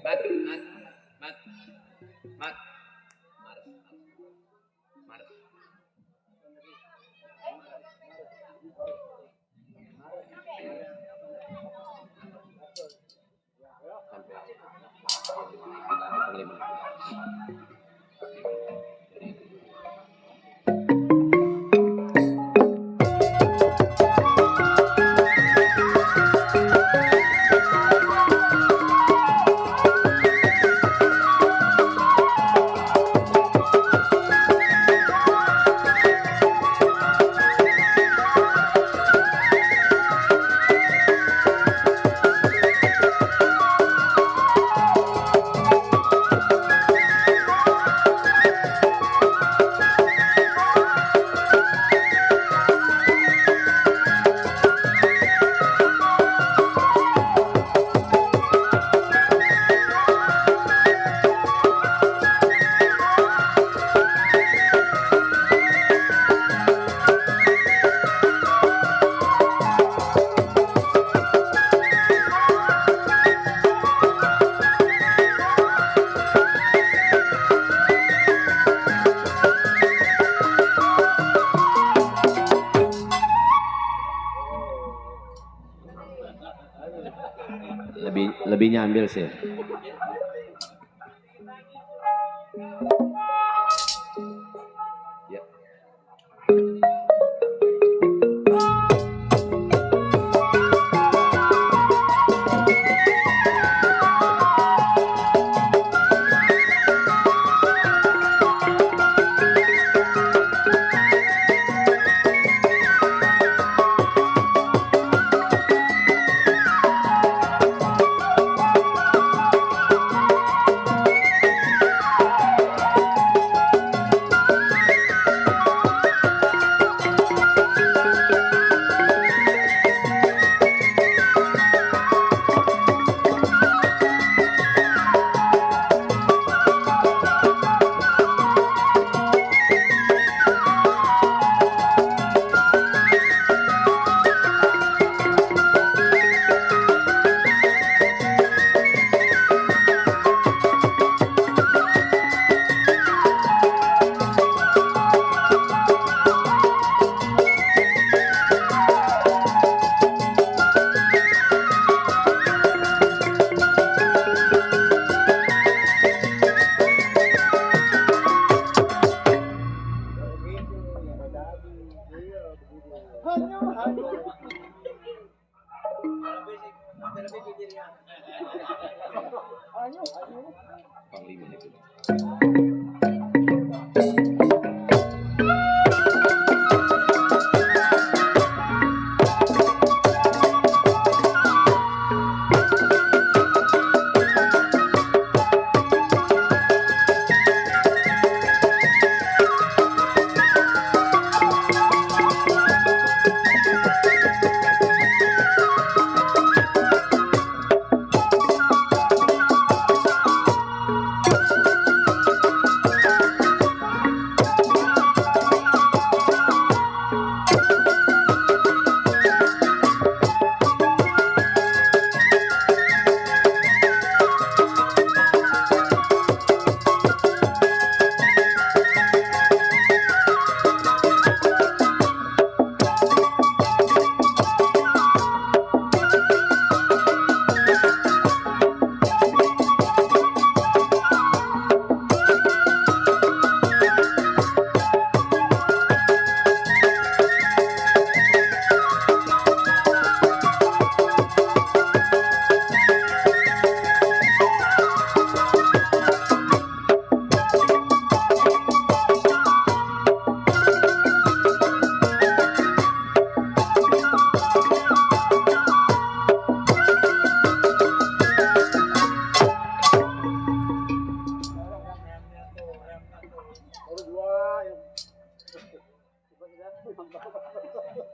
Mat, mat, mat, mat, mat. Sampai 5. Lebih nyambil sih. Ya. Panglima itu.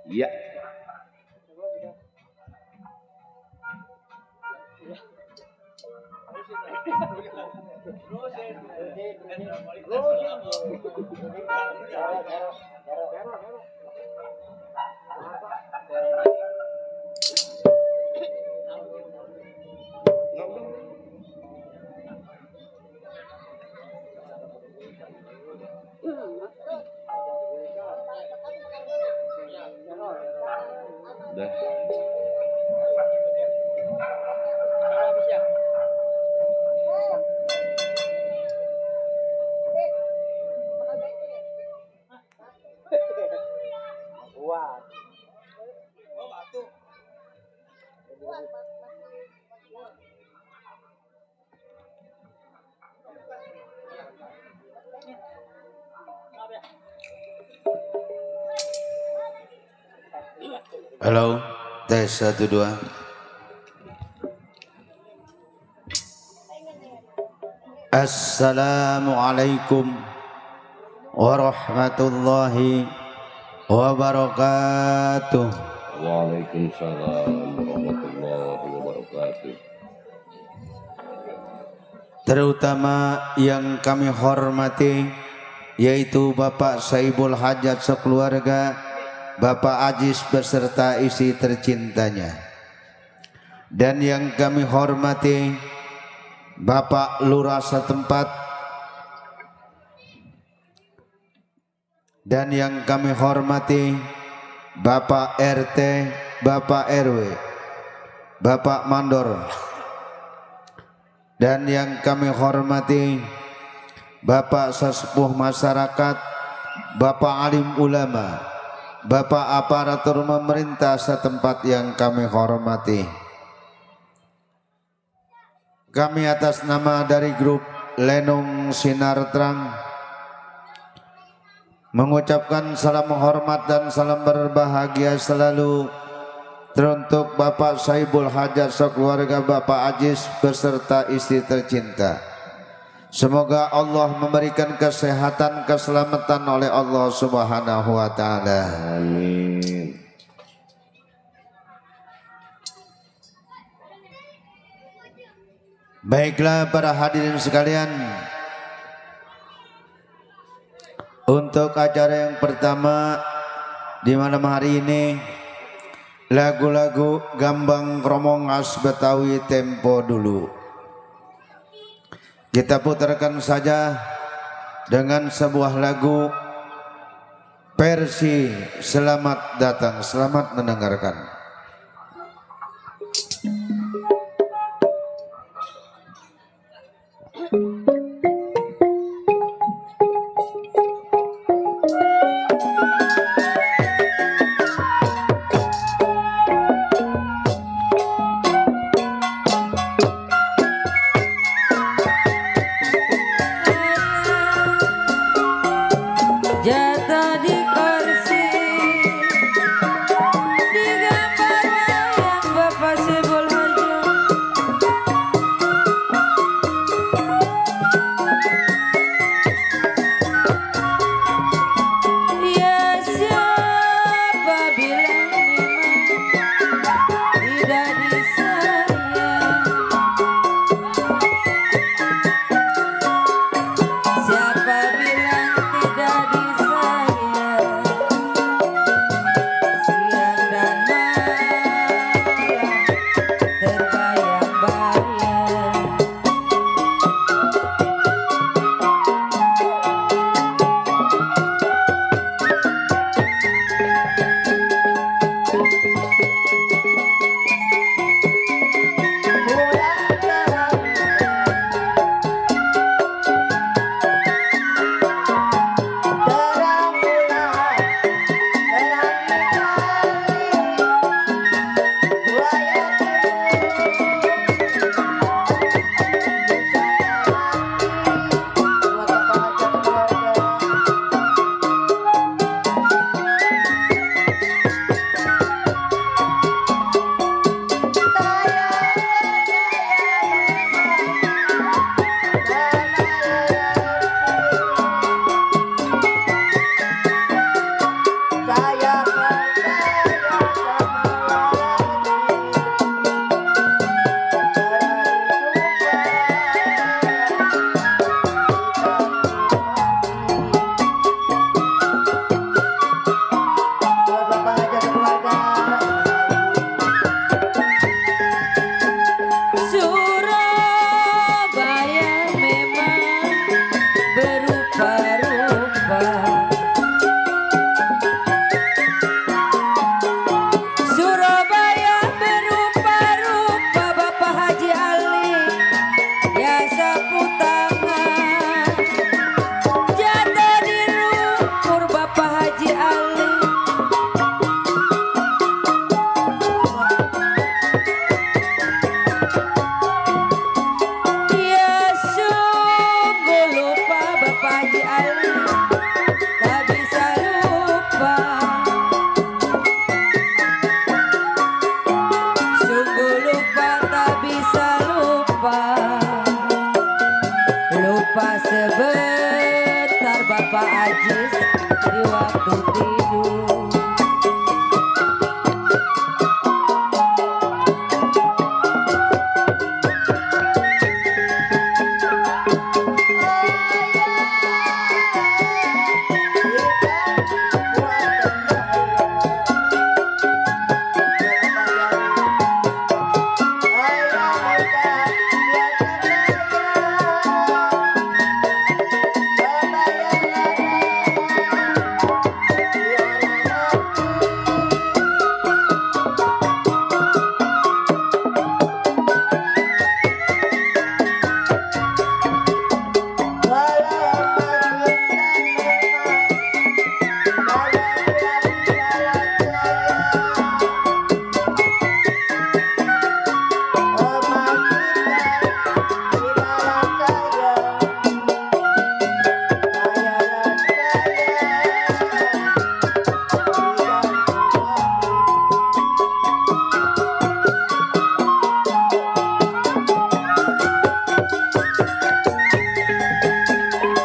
Iya. Halo, tes 1 2. Assalamualaikum warahmatullahi wabarakatuh. Waalaikumsalam warahmatullahi wabarakatuh. Terutama yang kami hormati yaitu Bapak Saibul Hajat sekeluarga, Bapak Ajis beserta istri tercintanya. Dan yang kami hormati Bapak Lurah setempat. Dan yang kami hormati Bapak RT, Bapak RW, Bapak Mandor. Dan yang kami hormati Bapak Sesepuh Masyarakat, Bapak Alim Ulama, Bapak aparatur pemerintah setempat yang kami hormati. Kami atas nama dari grup Lenong Sinar Terang mengucapkan salam hormat dan salam berbahagia selalu teruntuk Bapak Saibul Hajat sekeluarga, Bapak Ajis beserta istri tercinta. Semoga Allah memberikan kesehatan, keselamatan oleh Allah Subhanahu wa taala. Amin. Baiklah para hadirin sekalian, untuk acara yang pertama di malam hari ini, lagu-lagu Gambang Kromong khas Betawi tempo dulu. Kita putarkan saja dengan sebuah lagu versi Selamat Datang. Selamat mendengarkan. Jatuh di kursi, di gambar wayang Bapak Saibul Hajat. Ajis di waktu tidur.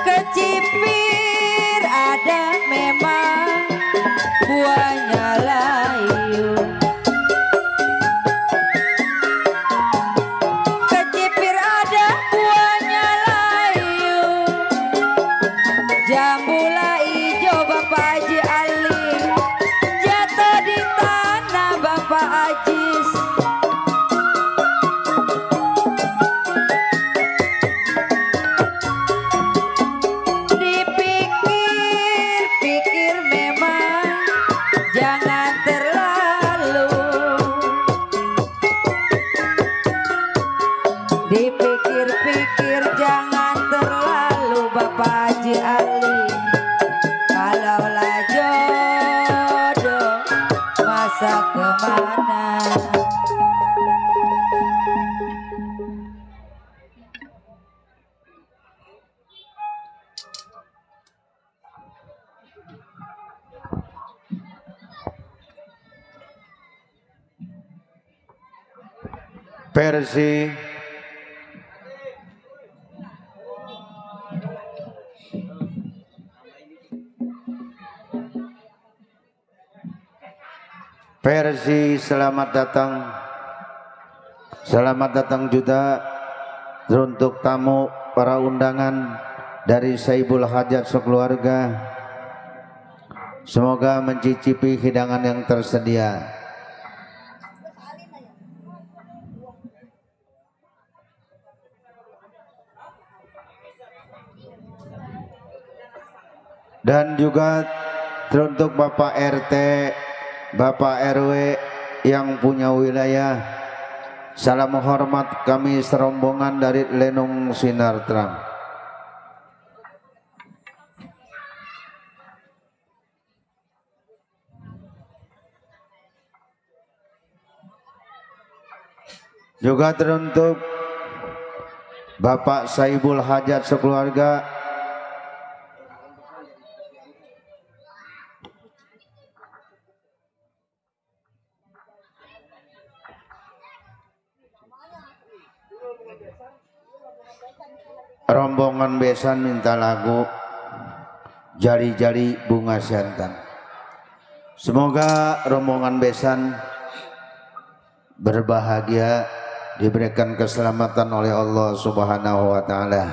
Kecipir ada memang buahnya layu. Kecipir ada buahnya layu. Jambula ijo Bapak Haji Ali jatuh di tanah Bapak Ajis. Dipikir-pikir memang jangan terlalu. Dipikir-pikir jangan terlalu Bapak Haji Ali. Kalaulah jodoh masa kemana. Versi selamat datang juga untuk tamu para undangan dari Saibul Hajat sekeluarga. Semoga mencicipi hidangan yang tersedia. Dan juga untuk Bapak RT, Bapak RW yang punya wilayah, salam hormat kami serombongan dari Lenung Sinar Terang. Juga teruntuk Bapak Saibul Hajat sekeluarga, rombongan besan minta lagu Jari-jari bunga jantan. Semoga rombongan besan berbahagia, diberikan keselamatan oleh Allah Subhanahu wa taala.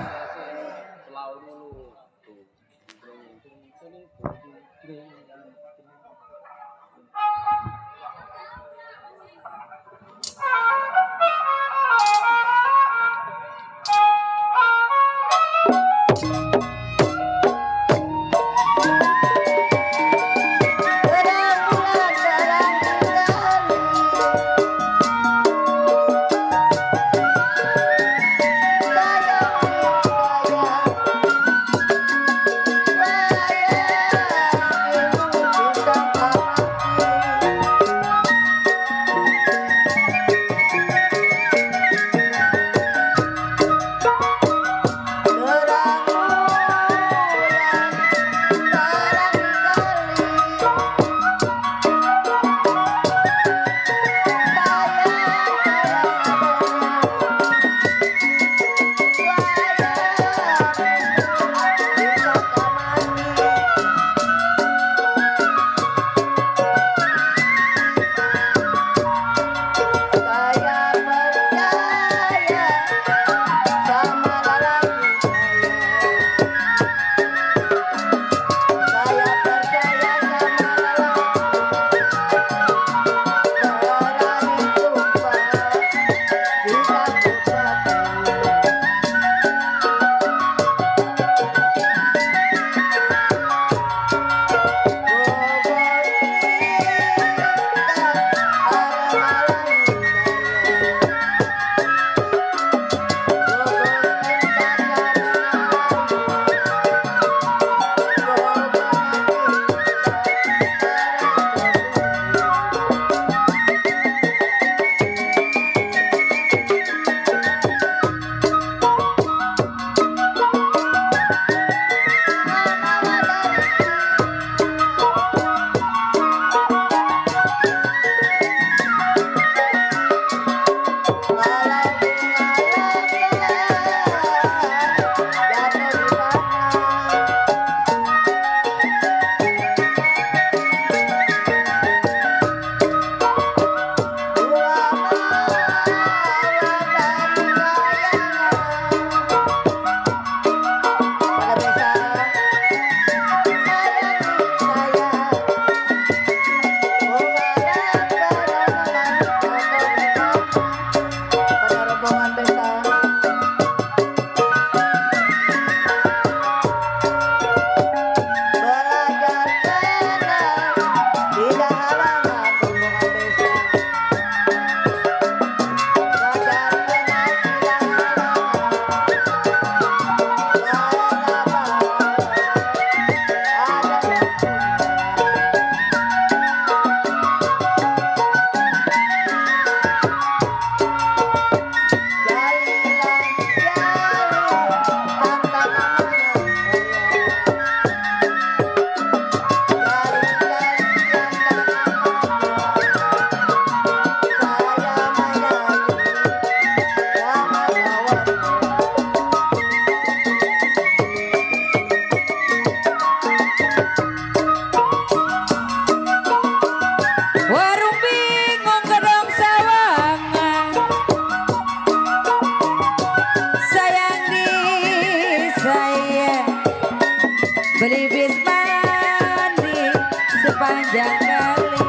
beli bis mandi sepanjang kali.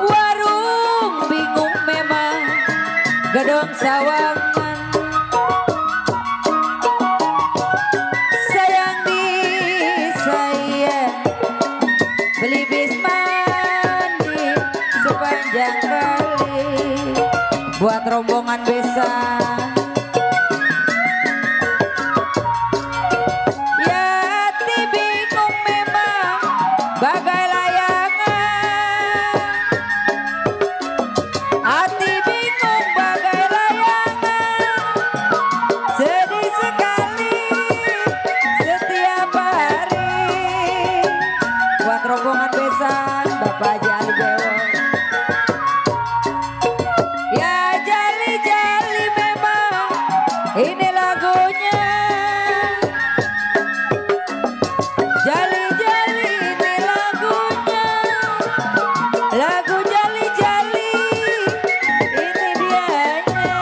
Warung bingung memang gedong sawangan, sayang di saya beli bis mandi sepanjang kali buat rombongan besan. Ya hati bingung memang bagai layangan, hati bingung bagai layangan, sedih sekali setiap hari buat rombongan besan Bapak Jali Bewo. Ya jali-jali memang ini lagunya, jali-jali ini lagunya, lagu jali-jali ini dianya.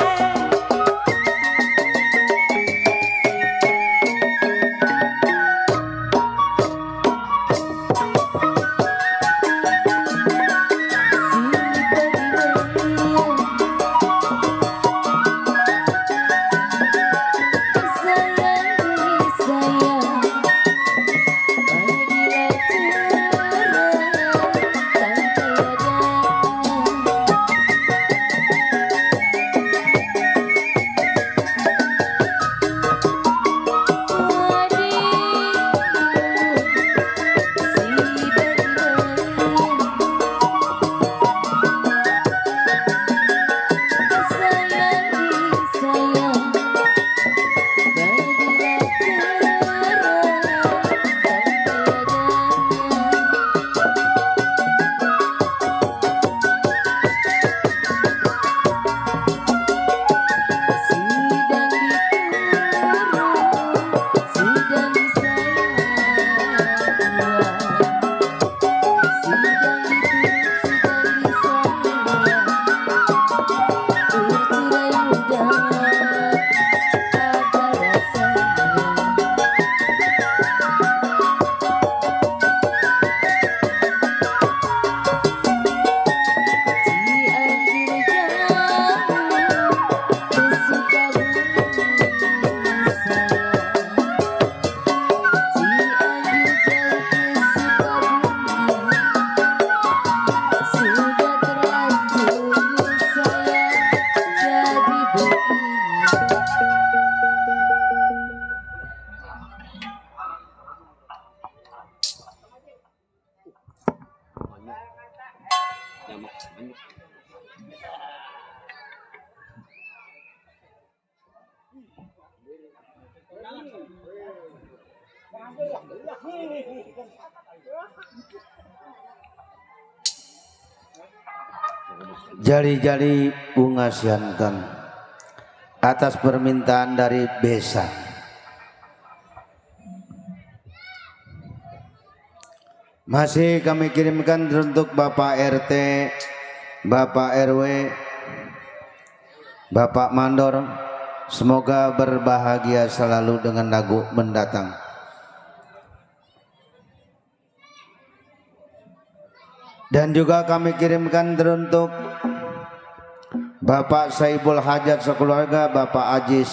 Jali-jali bunga siantan atas permintaan dari besan. Masih kami kirimkan untuk Bapak RT, Bapak RW, Bapak Mandor. Semoga berbahagia selalu dengan lagu mendatang. Dan juga kami kirimkan teruntuk Bapak Saibul Hajat sekeluarga, Bapak Ajis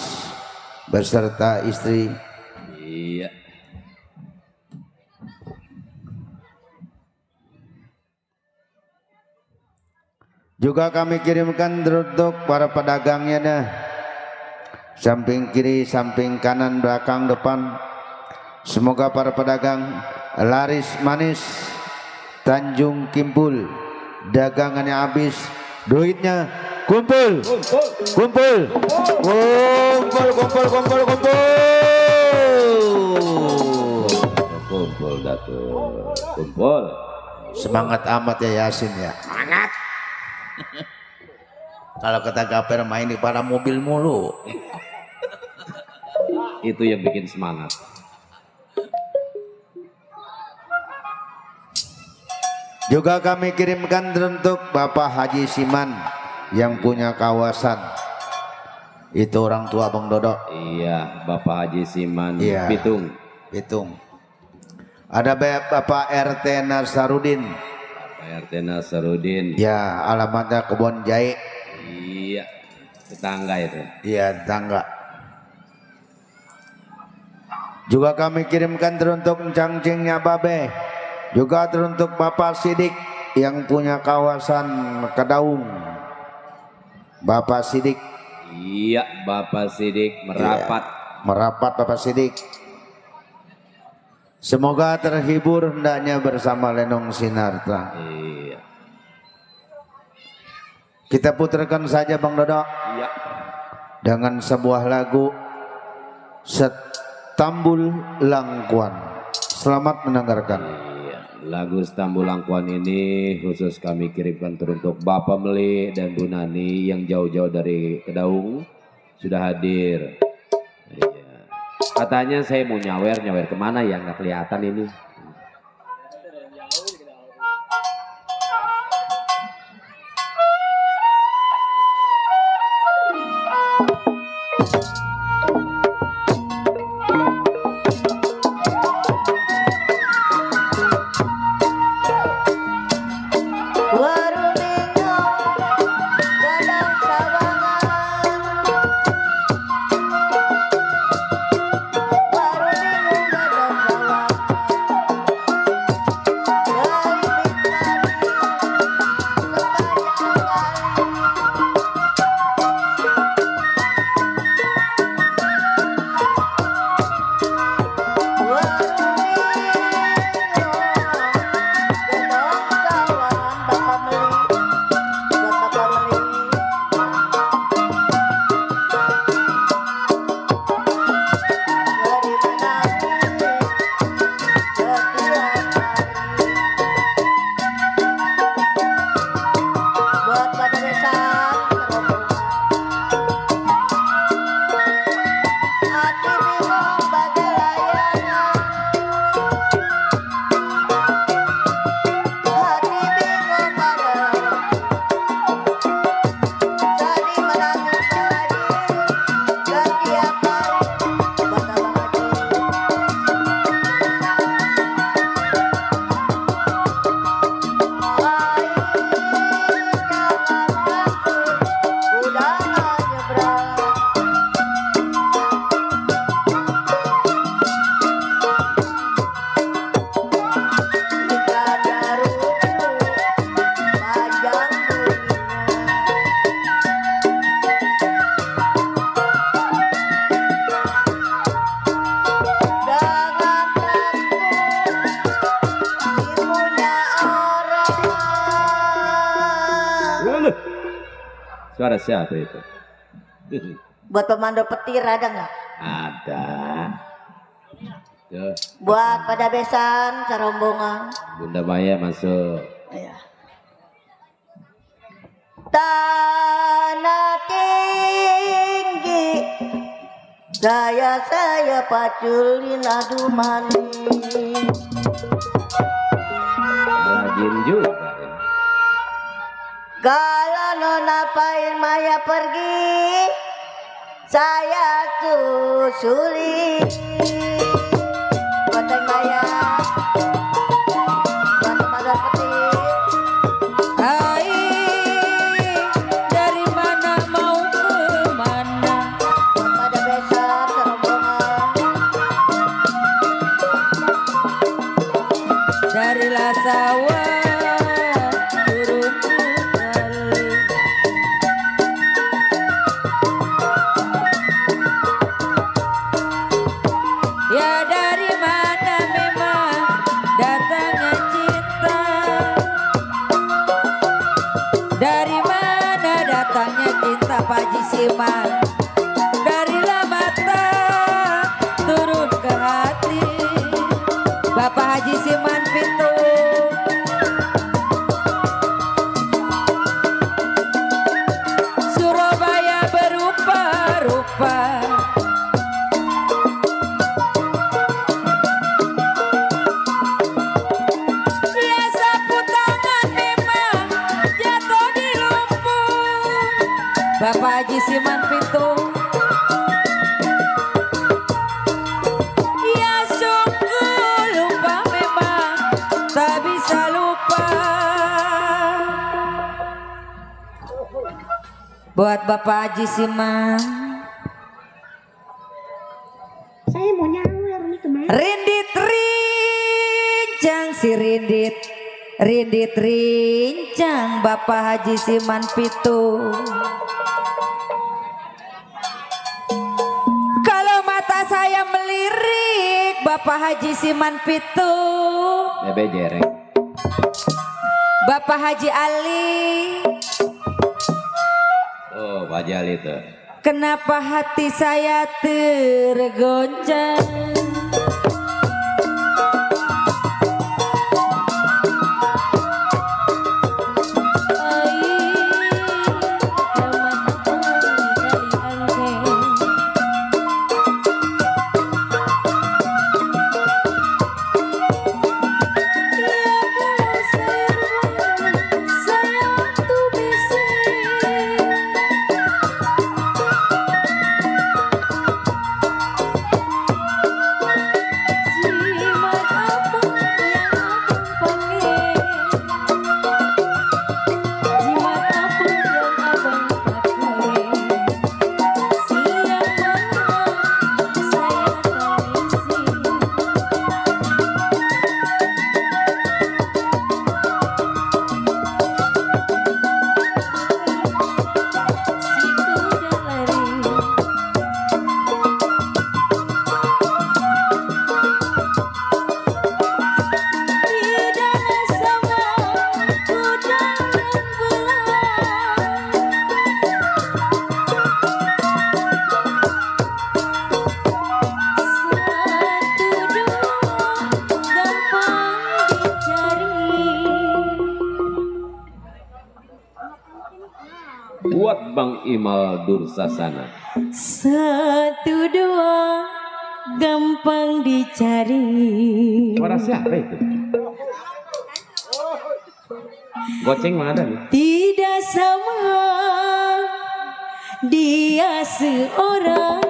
beserta istri. Iya. Juga kami kirimkan teruntuk para pedagangnya dah. Samping kiri, samping kanan, belakang, depan. Semoga para pedagang laris manis, Tanjung Kimpul, dagangannya habis, duitnya kumpul, kumpul, kumpul, kumpul, kumpul, kumpul, Kumpul Datuk, kumpul. semangat amat ya Yasin ya. Semangat. Kalau kata Gaper main di para mobil mulu. Itu yang bikin semangat. Juga kami kirimkan untuk Bapak Haji Siman yang punya kawasan Itu orang tua Bang Dodo. Iya, Bapak Haji Siman Iya. Pitung. Pitung. Ada Bapak RT Nasarudin. Bapak RT Nasarudin. Ya, alamatnya Kebon Jahe. Iya, tetangga itu. Iya, tetangga. Juga kami kirimkan teruntuk cangcingnya Babe. Juga teruntuk Bapak Sidik yang punya kawasan Kedaung. Bapak Sidik. Iya, Bapak Sidik merapat. Iya, merapat Bapak Sidik. Semoga terhibur hendaknya bersama Lenong Sinarta. Iya. Kita putarkan saja Bang Dodo Iya. dengan sebuah lagu Setambul Langkuan. Selamat mendengarkan. Iya. Lagu Stambul Langkuan ini khusus kami kirimkan teruntuk Bapak Meli dan Bu Nani yang jauh-jauh dari Kedaung sudah hadir. Iya. Katanya saya mau nyawer kemana ya, nggak kelihatan ini. Suara siapa itu? Buat pemandu petir ada nggak? Ada. Tuh, Buat pada besan serombongan. Bunda Maya masuk. Ya. Tanah tinggi, saya paculin adu manis. Rajin juga ini. Kalau nona pain Maya pergi, saya susuli. Buat Maya, buat pemandu petir. Hai, dari mana mau ke mana? Buat pada besan serombongan. Dari sawah turun kembali. Ya dari mana memang datangnya cinta? Dari mana datangnya cinta Pak Haji Siman? Dari mata turun ke hati Bapak Haji Siman Pitung. Surabaya berupa-rupa, dia sapu tangan memang jatuh di lumpur Bapak Haji Siman Pitung. Buat Bapak Haji Siman. Saya mau nyawer nih kemana? Rindit rincang si rindit. Rindit rincang Bapak Haji Siman Pitu. Kalau mata saya melirik Bapak Haji Siman Pitu. Bebe jereng. Bapak Haji Ali. Oh, Pak Jali itu. Kenapa hati saya tergoncang? Buat Bang Imal Dursasana. 1, 2 gampang dicari. Suara siapa itu? Goceng mana ada nih? Tidak sama dia seorang.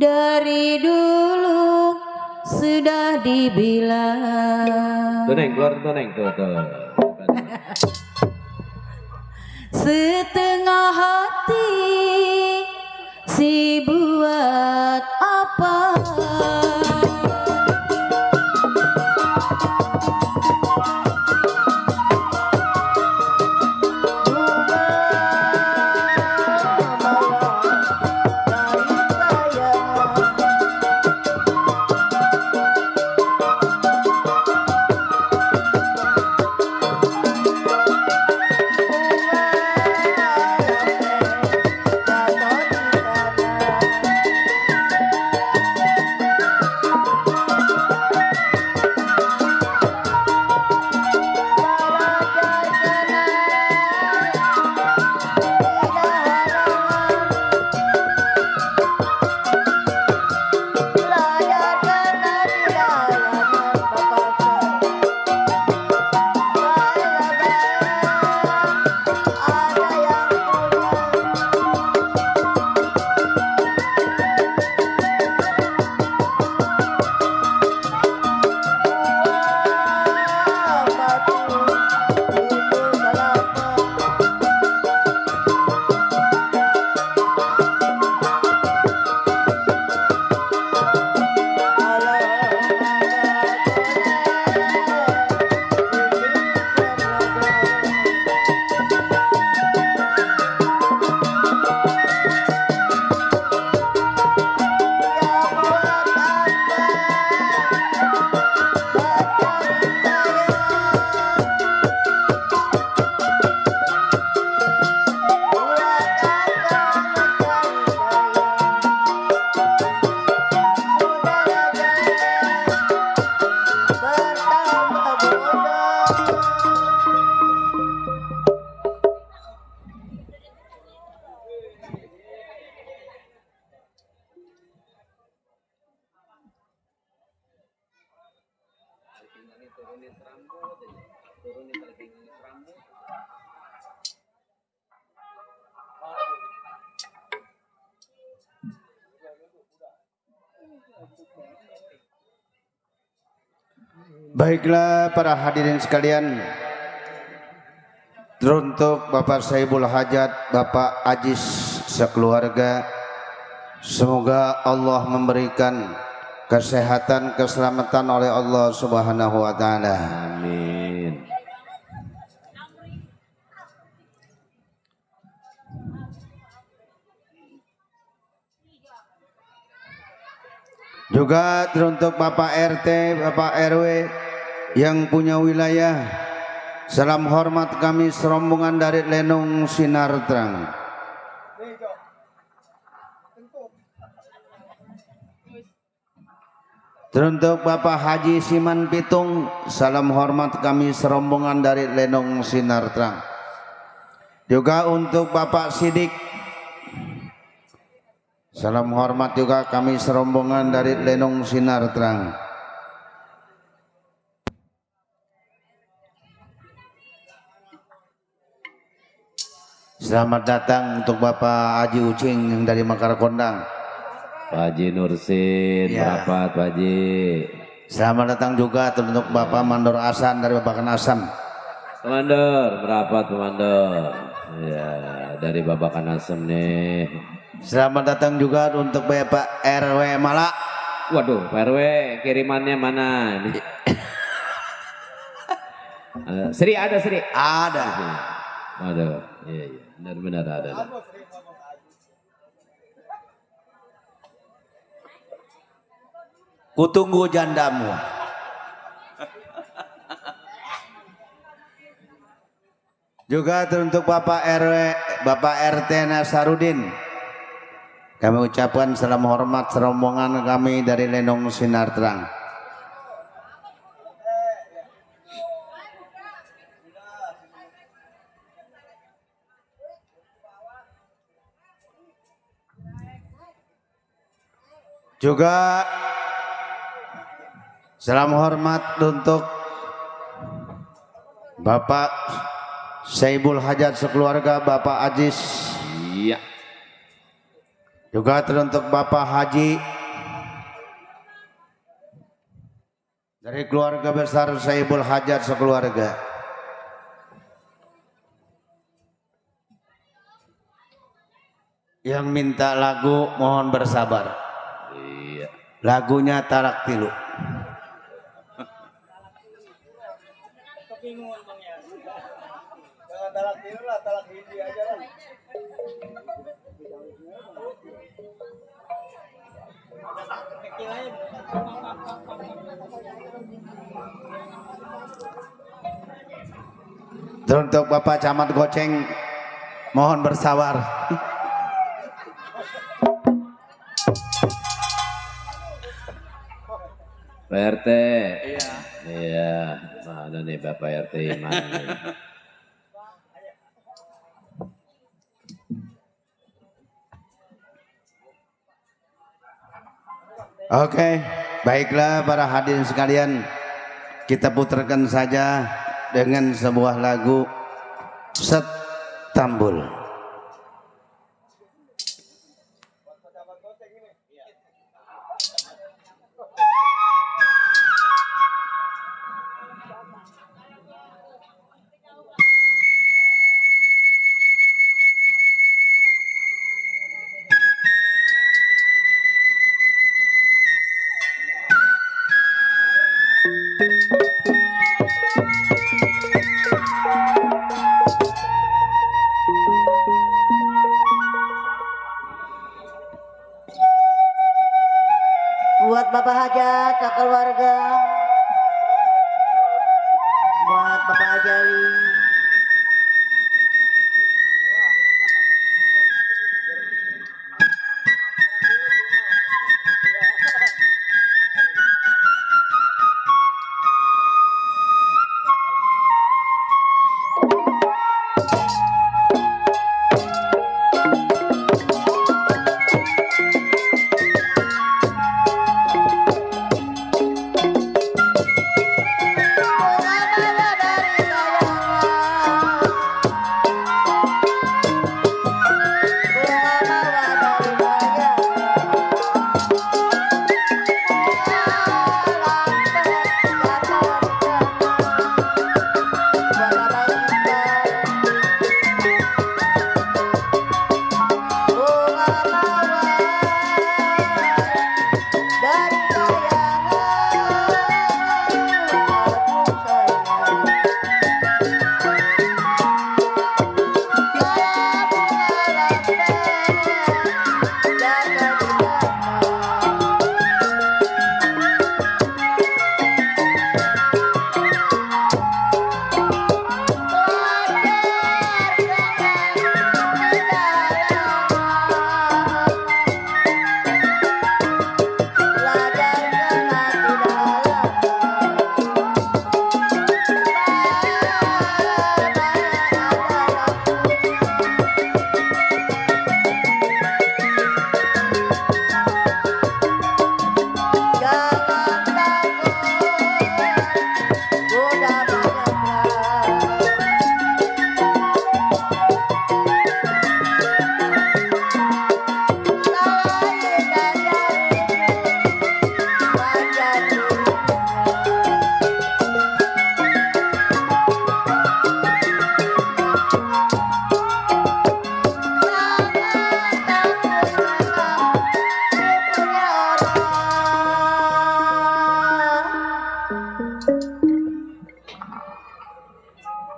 Dari dulu sudah dibilang. Tuh Neng, keluar tuh Neng, tuh. Setengah hati si buat apa? Baiklah para hadirin sekalian, teruntuk Bapak Saibul Hajat, Bapak Ajis sekeluarga, semoga Allah memberikan kesehatan, keselamatan oleh Allah Subhanahu wa taala. Amin. Juga teruntuk Bapak RT, Bapak RW yang punya wilayah, salam hormat kami serombongan dari Lenong Sinar Terang. Teruntuk Bapak Haji Siman Pitung, salam hormat kami serombongan dari Lenong Sinar Terang. Juga untuk Bapak Sidik, salam hormat juga kami serombongan dari Lenong Sinar Terang. Selamat datang untuk Bapak Haji Ucing yang dari Makar Kondang. Pak Haji Nursin, Ya. merapat Pak Haji. Selamat datang juga untuk Bapak Mandor Asan dari Babakan Asam. Komandan, merapat Komandan. Ya, dari Babakan Asem nih. Selamat datang juga untuk Bapak RW Malak. Waduh, Pak RW kirimannya mana? Sri ada Sri? Ada. Aduh, iya, iya. Benar-benar ada. Kutunggu jandamu. Juga untuk Bapak RW, Bapak RT Nasarudin. Kami ucapkan salam hormat serombongan kami dari Lenong Sinar Terang. Juga salam hormat untuk Bapak Saibul Hajat sekeluarga, Bapak Ajis. Iya. Juga teruntuk Bapak Haji dari keluarga besar Saibul Hajat sekeluarga. Yang minta lagu mohon bersabar. Iya. Lagunya Talak Tilu. Untuk Bapak Camat Goceng mohon bersabar. Pak RT. Iya. Iya. Mana nih Bapak RT Iman? Oke, baiklah para hadirin sekalian, kita putarkan saja dengan sebuah lagu Set Tambul. Buat Bapak Hajat keluarga, buat Bapak Ajali,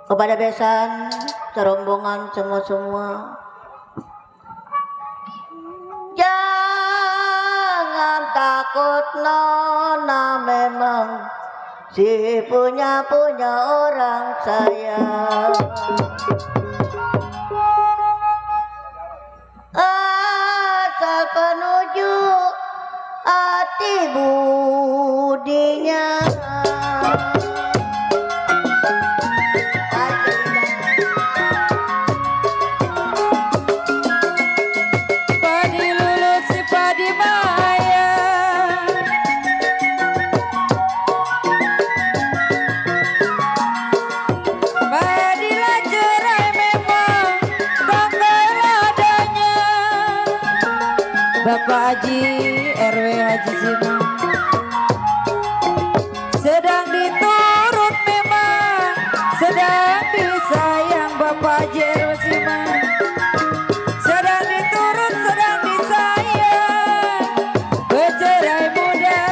kepada besan serombongan semua-semua. Jangan takut nona, memang si punya orang sayang. Asal penuju hati budinya. Padi lulut si padi maya, padilah cerai memang tanggal adanya. Bapak Haji RW Haji Simang sedang diturut memang, sedang disayang. Bapak Haji RW Simang sedang diturut, sedang disayang. Bercerai muda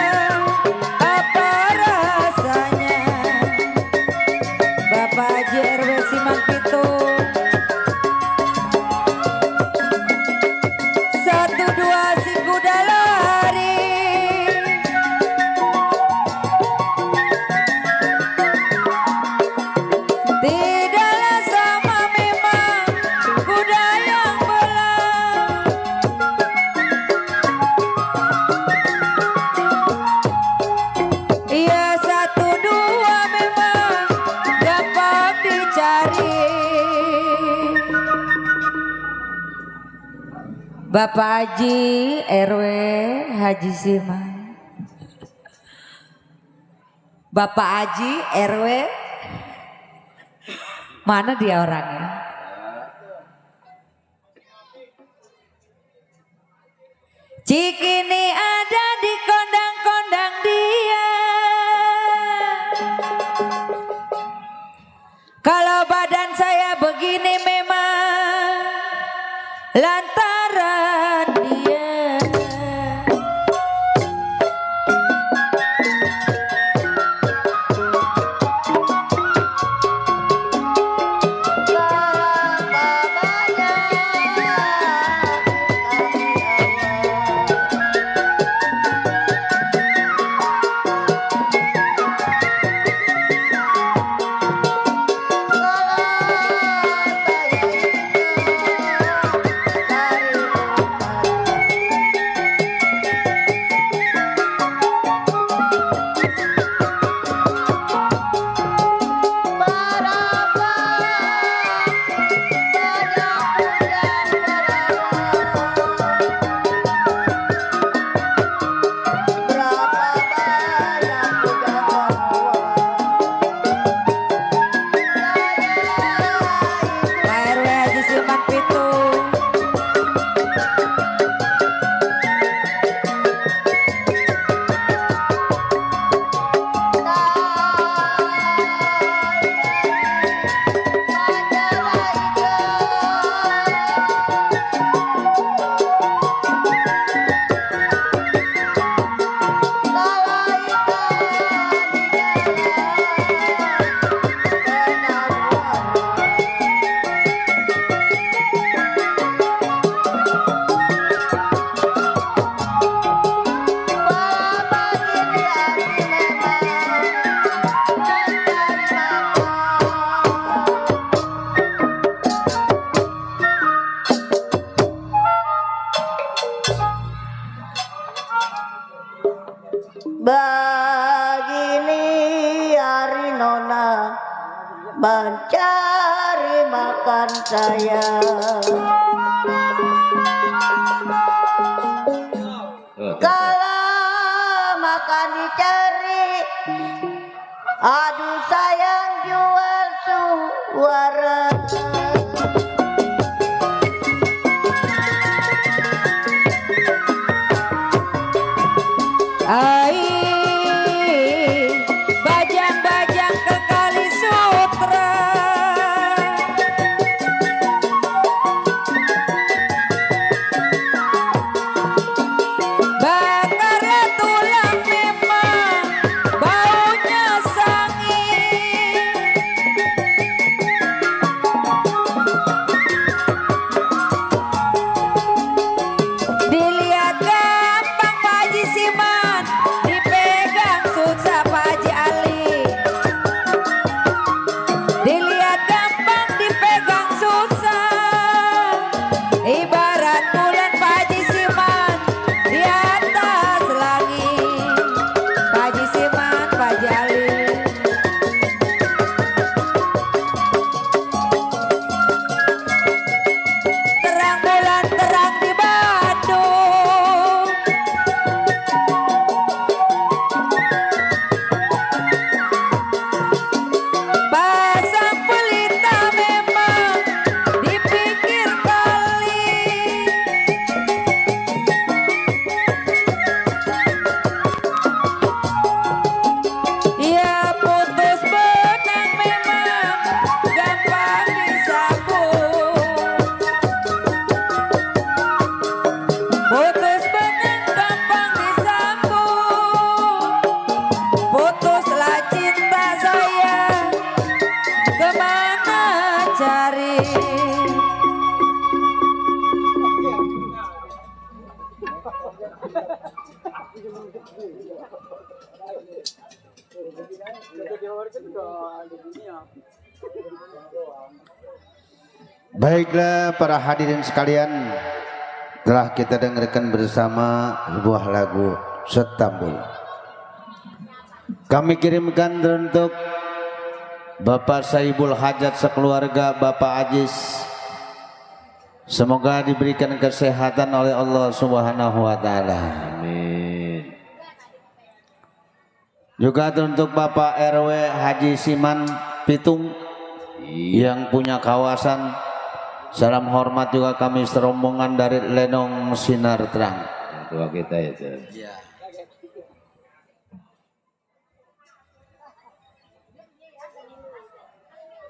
apa rasanya? Bapak Haji RW Simang Pitung 1, 2 si kuda lari, tidaklah sama memang kuda yang belang. Iya 1, 2 memang gampang dicari. Bapak Haji RW Haji Simang, Bapak Haji RW, mana dia orangnya? Cikini ada di kondang-kondang dia. Kalau badan saya begini memang lantaran dia. Begini hari nona mencari makan saya. Kalau makan dicari, aduh sayang jual suara. Bajang-bajang ke Kali Sutra, bakarlah tulang memang baunya sangit. Baiklah para hadirin sekalian, telah kita dengarkan bersama sebuah lagu Setambul. Kami kirimkan untuk Bapak Saibul Hajat sekeluarga, Bapak Ajis. Semoga diberikan kesehatan oleh Allah Subhanahu wa taala. Amin. Juga untuk Bapak RW Haji Siman Pitung yang punya kawasan. Salam hormat juga kami serombongan dari Lenong Sinar Terang. Yang tua kita itu. Ya.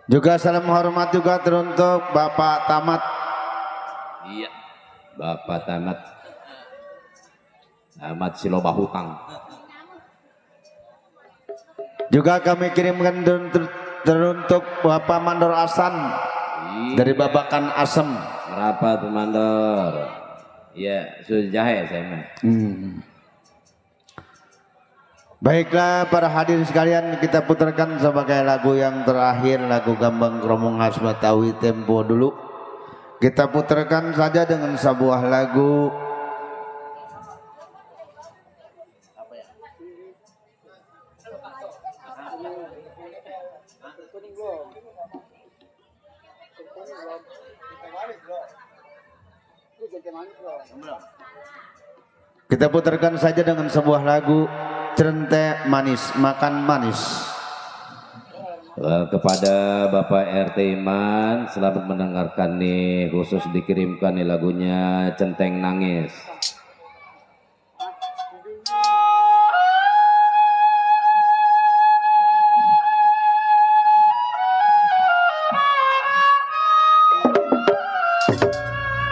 Juga salam hormat juga teruntuk Bapak Tamat. Iya. Bapak Tamat. Tamat Silobahutang. Juga kami kirimkan teruntuk Bapak Mandor Asan dari Babakan Asem. Berapa tuh Mandor? Iya, sudah jahe saya mah. Baiklah para hadirin sekalian, kita putarkan sebagai lagu yang terakhir, lagu Gambang Kromong khas Betawi tempo dulu. Kita putarkan saja dengan sebuah lagu kita putarkan saja dengan sebuah lagu Cerente Manis, Makan Manis. Kepada Bapak RT Iman, selamat mendengarkan nih, khusus dikirimkan nih lagunya Centeng Nangis.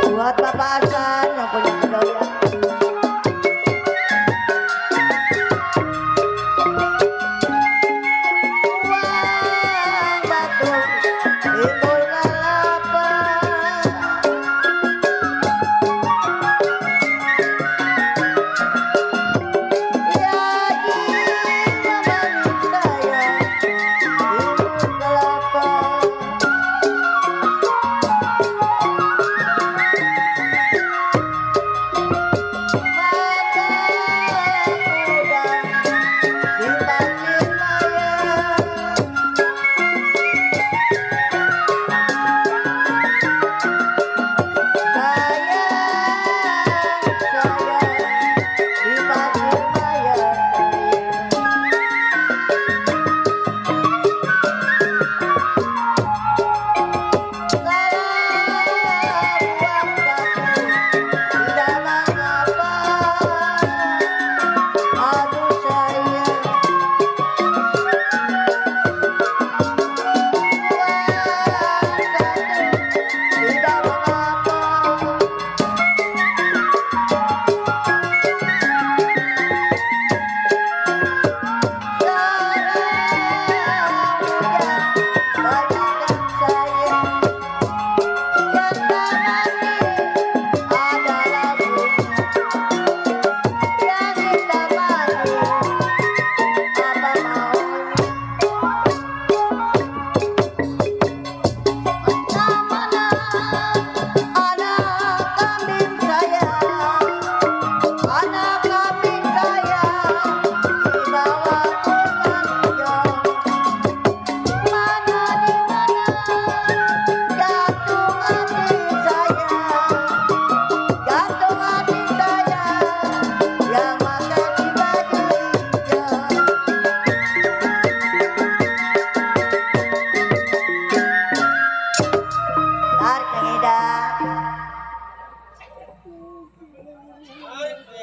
Buat Bapak Hasan yang punya kedauan. Uang batu timbul kelapa.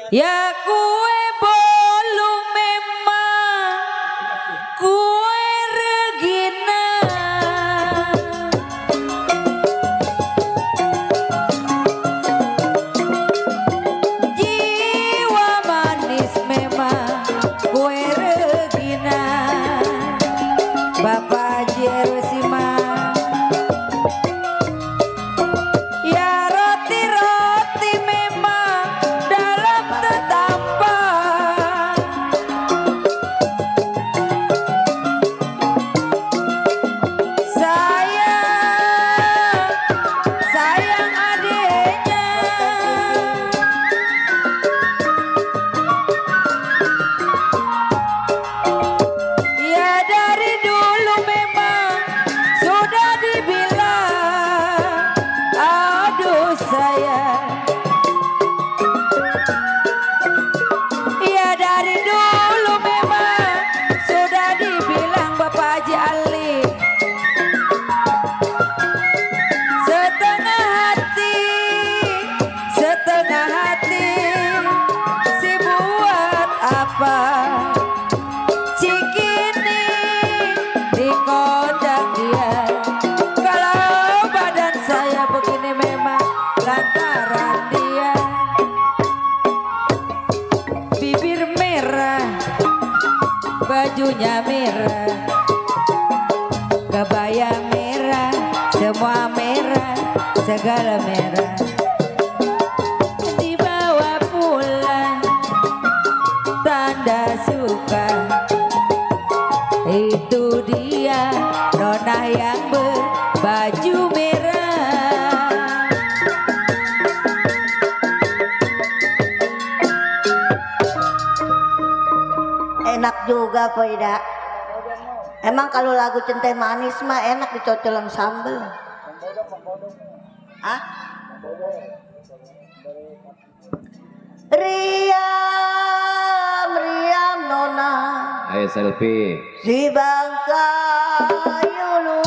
Ya kue bolu memang kue regina, jiwa manis memang kue regina. Bapak Jerusima, ya roti-roti memang dalam tetamba. bajunya merah, kebaya merah, semua merah, segala merah. Dibawa pulang tanda suka, itu dia nona yang berbaju merah. Enak juga Poida. Emang kalau lagu centeh manis mah enak dicocolan sambel. Hah? Riam, riam nona Ayo selfie. di Bangka Yulu.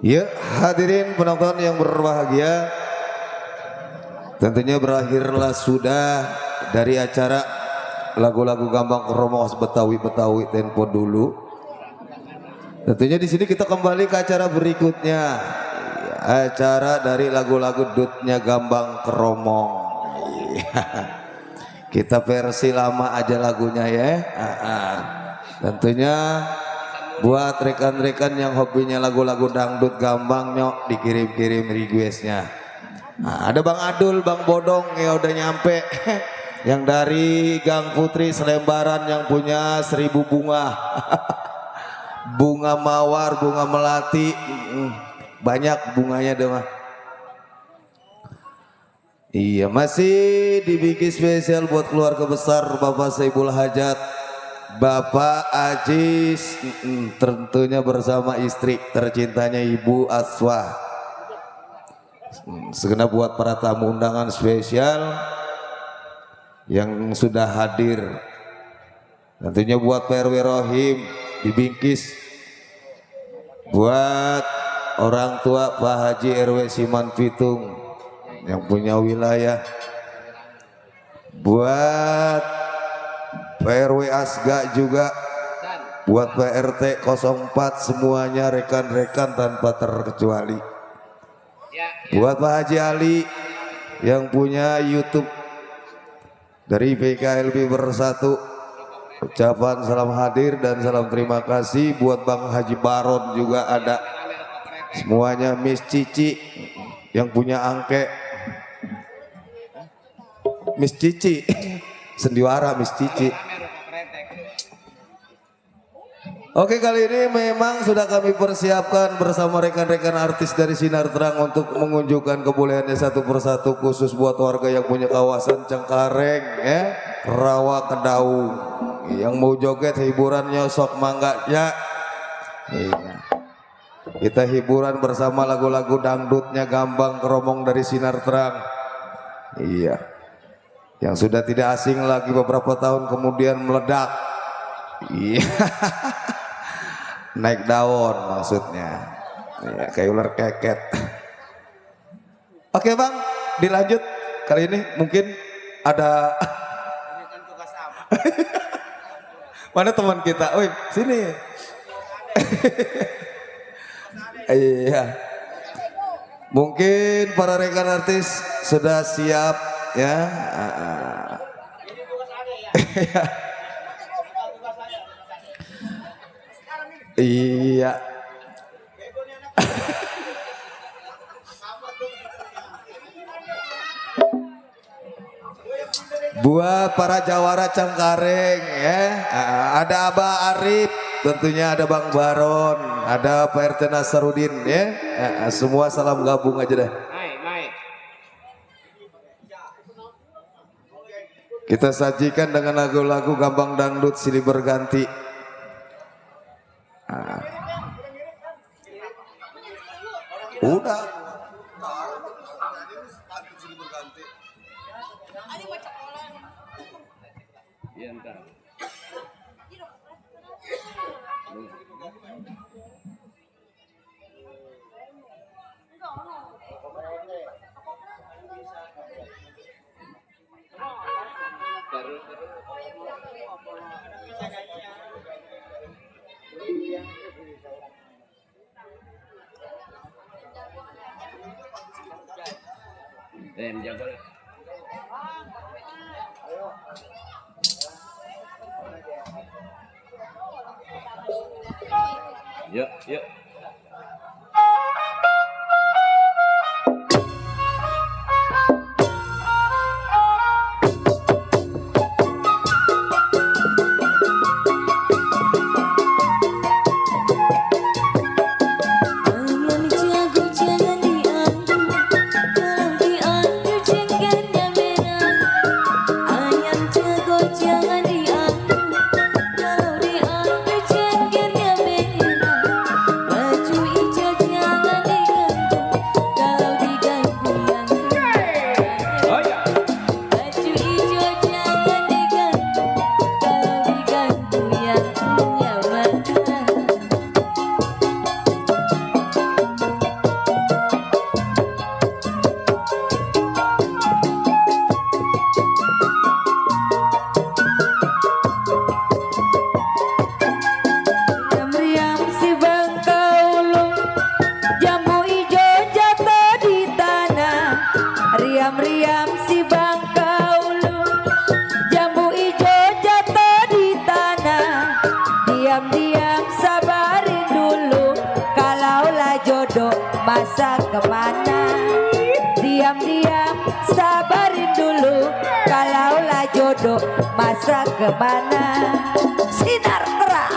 Ya, hadirin penonton yang berbahagia, tentunya berakhirlah sudah dari acara lagu-lagu Gambang Kromong Betawi tempo dulu. Tentunya di sini kita kembali ke acara berikutnya, acara dari lagu-lagu dutnya Gambang Kromong. Kita versi lama aja lagunya ya. Tentunya buat rekan-rekan yang hobinya lagu-lagu dangdut Gambang, nyok dikirim-kirim requestnya. Nah, ada Bang Adul, Bang Bodong ya udah nyampe. Yang dari Gang Putri Selembaran yang punya 1000 bunga. Bunga mawar, bunga melati, banyak bunganya deh mah. Iya, masih dibikin spesial buat keluarga besar Bapak Saibul Hajat, Bapak Ajis, tentunya bersama istri tercintanya Ibu Aswa. Segenap buat para tamu undangan spesial yang sudah hadir. Tentunya buat Pak RW Rohim dibingkis, buat orang tua Pak Haji RW Siman Pitung yang punya wilayah, buat PRW Asga juga, buat PRT 04 semuanya rekan-rekan tanpa terkecuali, buat Pak Haji Ali yang punya YouTube dari PKLB Bersatu, ucapan salam hadir dan salam terima kasih. Buat Bang Haji Baron juga ada, semuanya Miss Cici yang punya angke, Miss Cici sendiwara Miss Cici. Oke, kali ini memang sudah kami persiapkan bersama rekan-rekan artis dari Sinar Terang untuk mengunjukkan kebolehannya satu persatu, khusus buat warga yang punya kawasan Cengkareng ya, Rawa Kedaung, yang mau joget hiburannya sok mangga ya. Kita hiburan bersama lagu-lagu dangdutnya Gambang Keromong dari Sinar Terang. Iya. Yang sudah tidak asing lagi beberapa tahun kemudian meledak. Iya. Naik daun maksudnya. Iya, kayak ular keket. Oke Bang, dilanjut. Kali ini mungkin ada mana teman kita? Oi, sini. Iya. Mungkin para rekan artis sudah siap ya. Iya. Buat para jawara Cengkareng ya, ada Abah Arif, tentunya ada Bang Baron, ada Pak RT Nasarudin ya, semua salam gabung aja deh. Kita sajikan dengan lagu-lagu Gambang Dangdut silih berganti. Udah. Yuk, yuk. Riam-riam si Bangkaulu, jambu ijo jatuh di tanah. Diam-diam sabarin dulu, kalaulah jodoh masa kemana. Diam-diam sabarin dulu, kalaulah jodoh masa kemana. Sinar Terang.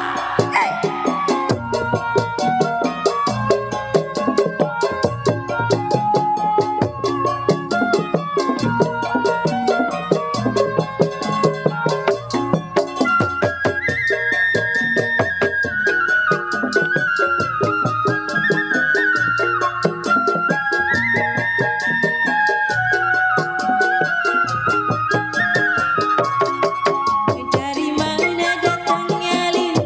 Dari mana datangnya lintah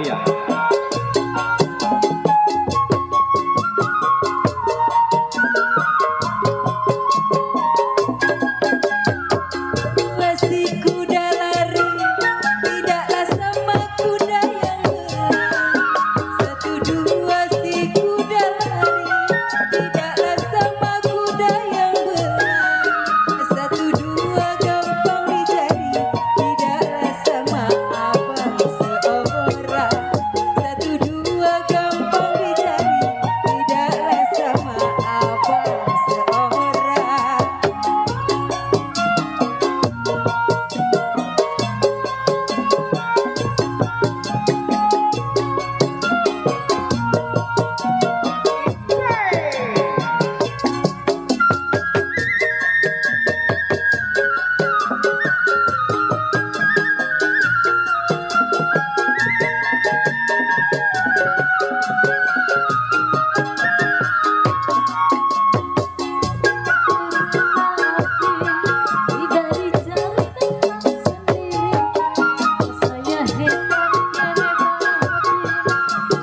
Jaya. Si kuda lari tidaklah sama kuda yang berlari. Satu dua si kuda lari tidaklah sama kuda yang berlari. Satu dua gampang dicari tidaklah sama abang seorang. Satu dua gampang dicari tidaklah sama abang seorang. Dari jari datang sendiri, saya heran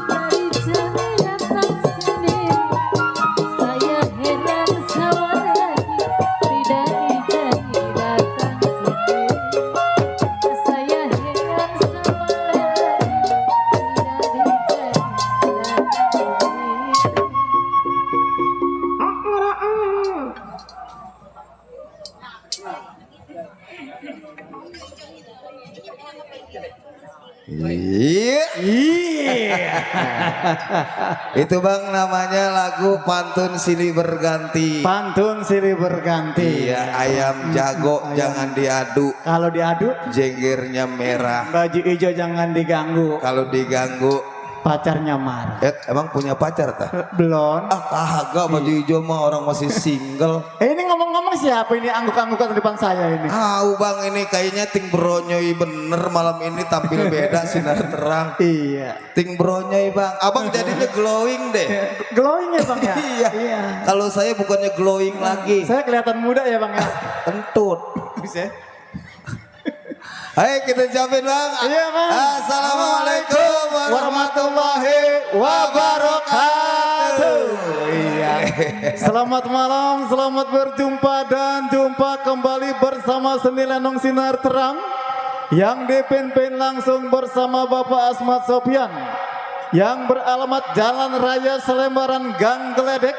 dari jari datang sendiri, saya heran sama lagi. Dari jari datang sendiri, saya heran sama lagi. Dari jari datang sendiri. Iya. Itu Bang namanya lagu Pantun Silih Berganti. Pantun silih berganti. Iya, ayam jago Ayam. jangan diadu, Kalau diadu, jenggernya merah. baju hijau jangan diganggu, Kalau diganggu, pacarnya marah. emang punya pacar tah? Belum. Ah kagak, baju hijau mah orang masih single. Ini ngomong-ngomong siapa ini angguk-anggukan di depan saya ini? Bang ini kayaknya ting bronyoy bener malam ini tampil beda sinar terang. Iya. Ting bronyoy Bang, abang jadinya glowing deh. Glowing ya bang ya? Iya. Kalau saya bukannya glowing lagi, Saya kelihatan muda ya bang ya? kentut. Bisa. Ayo kita jawabin Bang. Iya, Bang. Assalamualaikum warahmatullahi wabarakatuh. Iya. Selamat malam, selamat berjumpa dan jumpa kembali bersama Seni Lenong Sinar Terang yang dipimpin langsung bersama Bapak Asmat Sopyan yang beralamat Jalan Raya Selembaran Gang Geledek,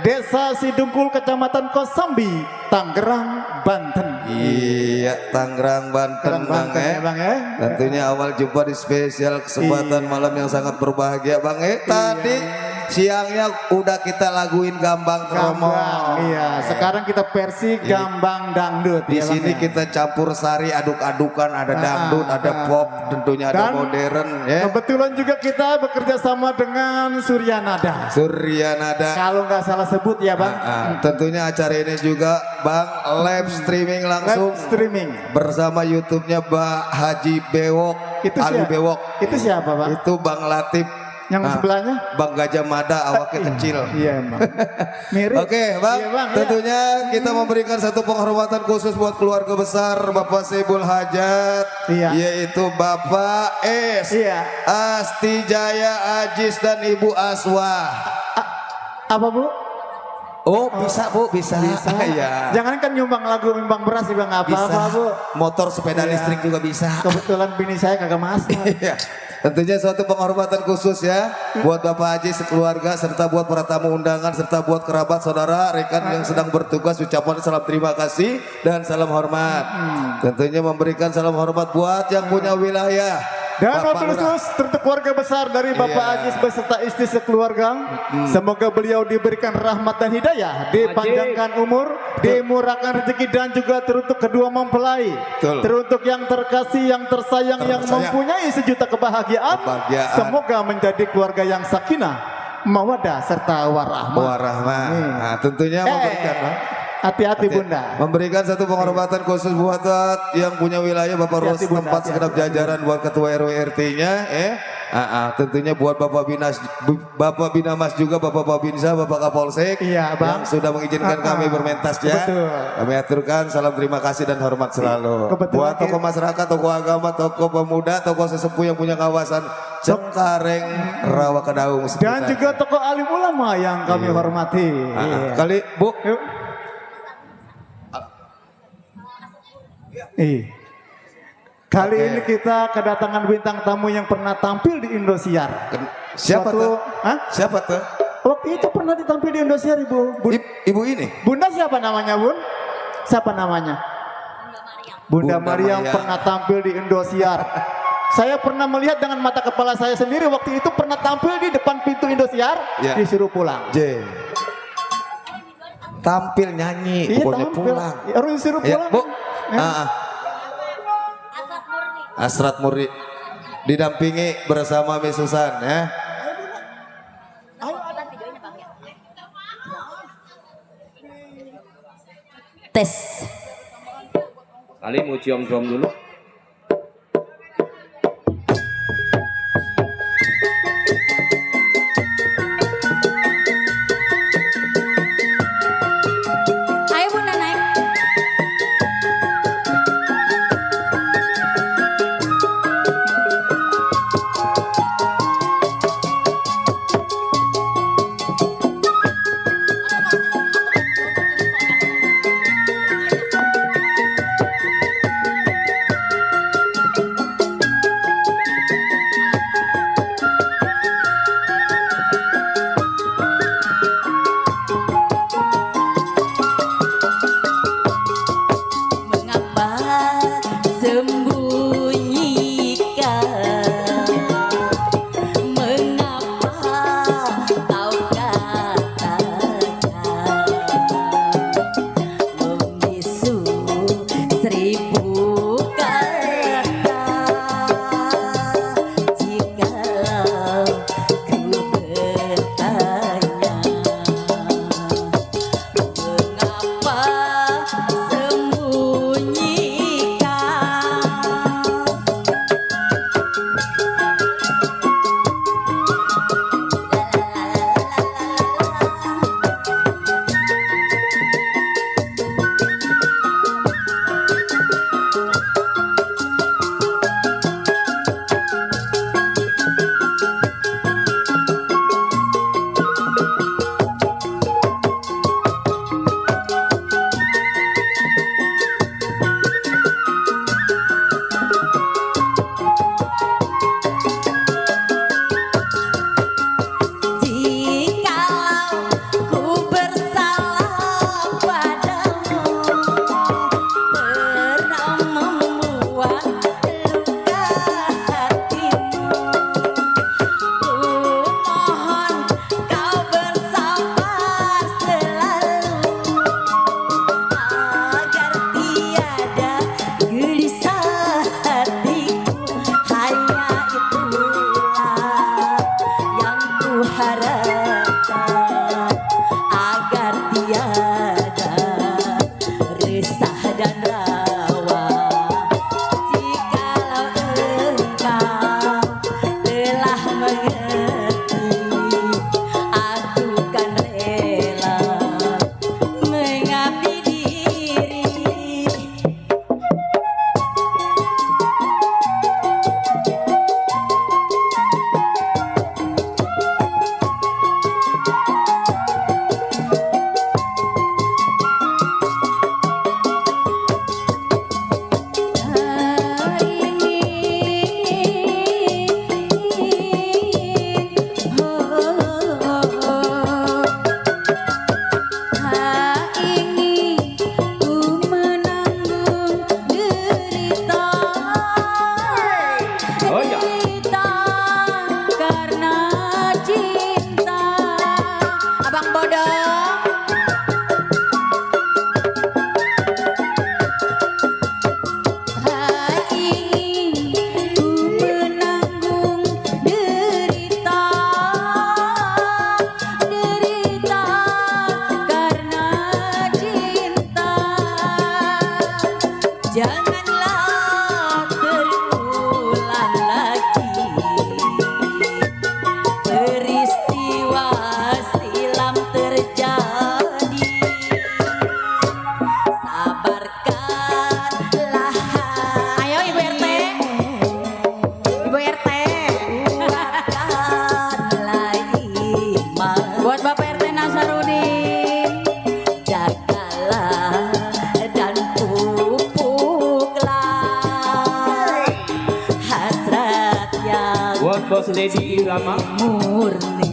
Desa Sidungkul, Kecamatan Kosambi, Tangerang, Banten. Iya, Tangerang Banten Bang ya bang ya. Tentunya awal jumpa di spesial kesempatan malam yang sangat berbahagia Bang Tadi siangnya udah kita laguin Gambang Kromo. Iya, sekarang kita versi Gambang Dangdut. Di ya, sini Bang, ya. kita campur sari aduk-adukan, ada dangdut, ada pop, tentunya ada Dan modern ya. Kebetulan juga kita bekerja sama dengan Surya Nada. Surya Nada. Kalau nggak salah sebut ya bang. Tentunya acara ini juga Bang live streaming langsung Live streaming. bersama YouTube-nya Mbak Haji Bewok, Itu Ali siapa? Bewok. Itu siapa bang? Itu Bang Latif. Yang sebelahnya? Bang Gajah Mada awaknya kecil. Iya emang. Mirip. Oke Bang, Iya, Bang, iya. tentunya kita memberikan satu penghormatan khusus buat keluarga besar Bapak Saibul Hajat, Iya. yaitu Bapak S, Iya. Asti Jaya Ajis dan Ibu Aswa. Apa bu? Oh bisa Bu, bisa. Bisa. Iya. Jangan kan nyumbang lagu, nyumbang beras juga nggak Bisa. apa-apa bu. Motor sepeda Iya. listrik juga bisa. Kebetulan bini saya kagak masak. Iya. Tentunya suatu penghormatan khusus ya buat Bapak Haji sekeluarga serta buat para tamu undangan serta buat kerabat saudara rekan yang sedang bertugas, ucapan salam terima kasih dan salam hormat. Tentunya memberikan salam hormat buat yang punya wilayah. Dan Bapak mobil Lurah. khusus untuk keluarga besar dari Bapak Iya. Ajis beserta istri sekeluarga. Semoga beliau diberikan rahmat dan hidayah, dipanjangkan umur, dimurahkan rezeki dan juga teruntuk kedua mempelai. Betul. Teruntuk yang terkasih, yang tersayang, yang Tersayang. mempunyai sejuta kebahagiaan. Kebahagiaan. Semoga menjadi keluarga yang sakinah, mawadah serta warahmah. Warahmah. Nah, tentunya memberikan Bang. Hati-hati bunda. Memberikan satu penghormatan khusus buat yang punya wilayah Bapak Ros Hati-hati, Bunda, tempat hati-hati. segenap jajaran buat ketua RW RT-nya Tentunya buat Bapak Binamas juga, Bapak Babinsa, Bapak Kapolsek Iya, Bang. yang sudah mengizinkan kami bermentas ya. Betul. Kami aturkan salam terima kasih dan hormat selalu. Kebetulan Buat tokoh masyarakat, tokoh agama, tokoh pemuda, tokoh sesepuh yang punya kawasan Cengkareng, Rawa Kedaung Dan sekitar. juga tokoh alim ulama yang kami hormati. Iya. Kali Bu, Yuk. Kali ini kita kedatangan bintang tamu yang pernah tampil di Indosiar. siapa tuh? Hah? Siapa tuh? Waktu itu pernah ditampil di Indosiar, Ibu. Ibu ini? Bunda siapa namanya, Bun? Siapa namanya? Bunda Mariam Mariam. pernah tampil di Indosiar. Saya pernah melihat dengan mata kepala saya sendiri waktu itu pernah tampil di depan pintu Indosiar, Ya. disuruh pulang. Tampil nyanyi, pokoknya pulang. Harus disuruh Ya, pulang. Bu. Ya. Asrat Murni didampingi bersama Miss Susan ya. Tes. Kali mau cium dulu. Ayo Bunda naik. Bos Dedi Irama. murni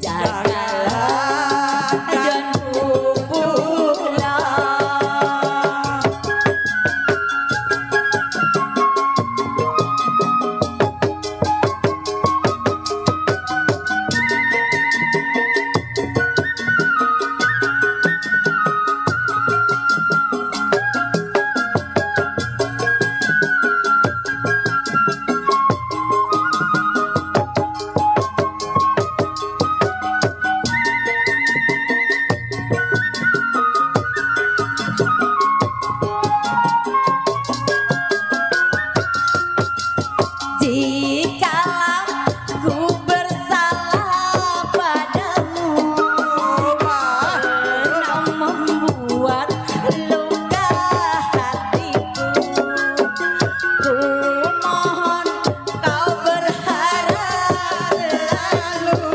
jagalah dan pupuklah. Jikalau ku bersalah padamu, pernah membuat luka hatiku, ku mohon kau berharap selalu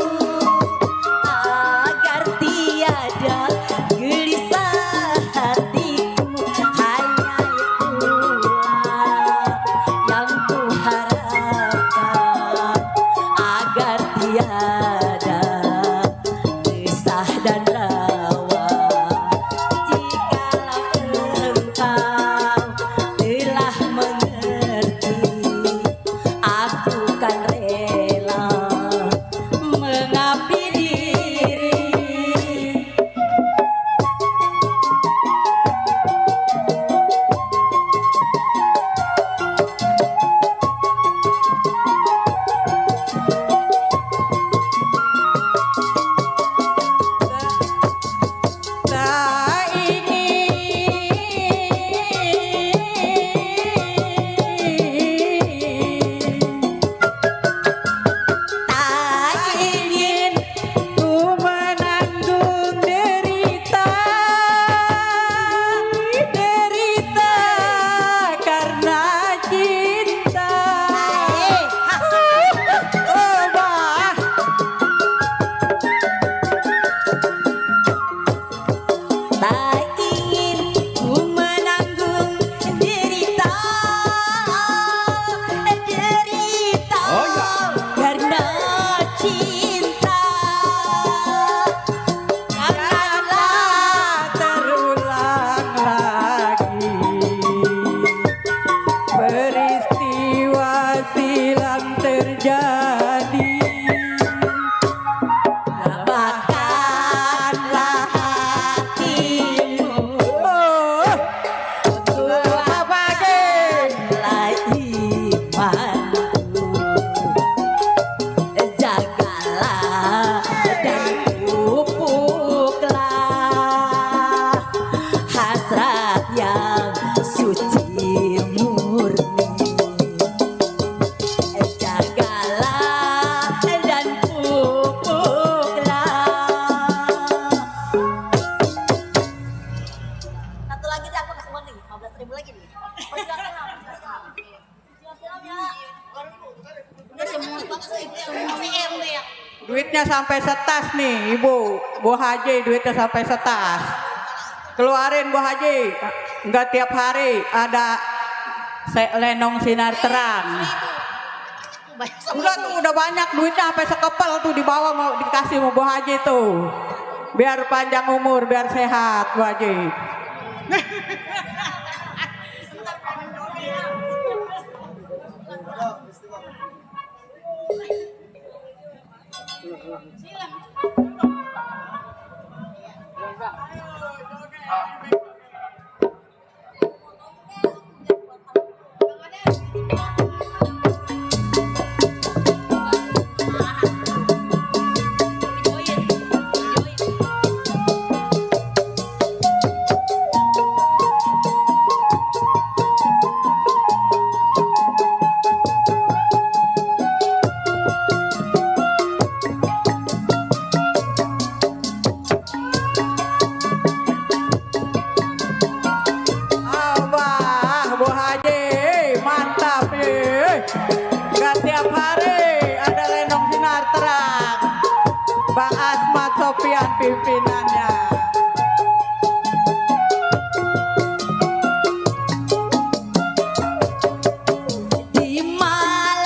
agar tiada gelisah hatiku. Hanya itulah yang ku harapkan, agar tiada resah dan rawa. Jikalau engkau telah mengerti, aku kan rela mengabdi diri. Tak ingin ku menanggung derita, derita karena cinta. Oh, bah. Tak ingin ku menanggung derita, derita karena cinta. Janganlah terulang lagi peristiwa silam terjadi. Lapangkanlah hatimu, lapangkanlah imanmu, jagalah dan pupuklah hasrat yang suci murni. Jagalah dan pupuklah. Satu lagi deh, aku kasih uang nih, 15.000 lagi nih. Duitnya sampai setas nih Ibu, Bu Haji, duitnya sampai setas. Keluarin Bu Haji, enggak tiap hari ada lenong sinar terang. Enggak tuh udah banyak duitnya sampai sekepel tuh dibawa mau dikasih mau Bu Haji tuh. Biar panjang umur, biar sehat Bu Haji. Sopian pimpinannya. Di malam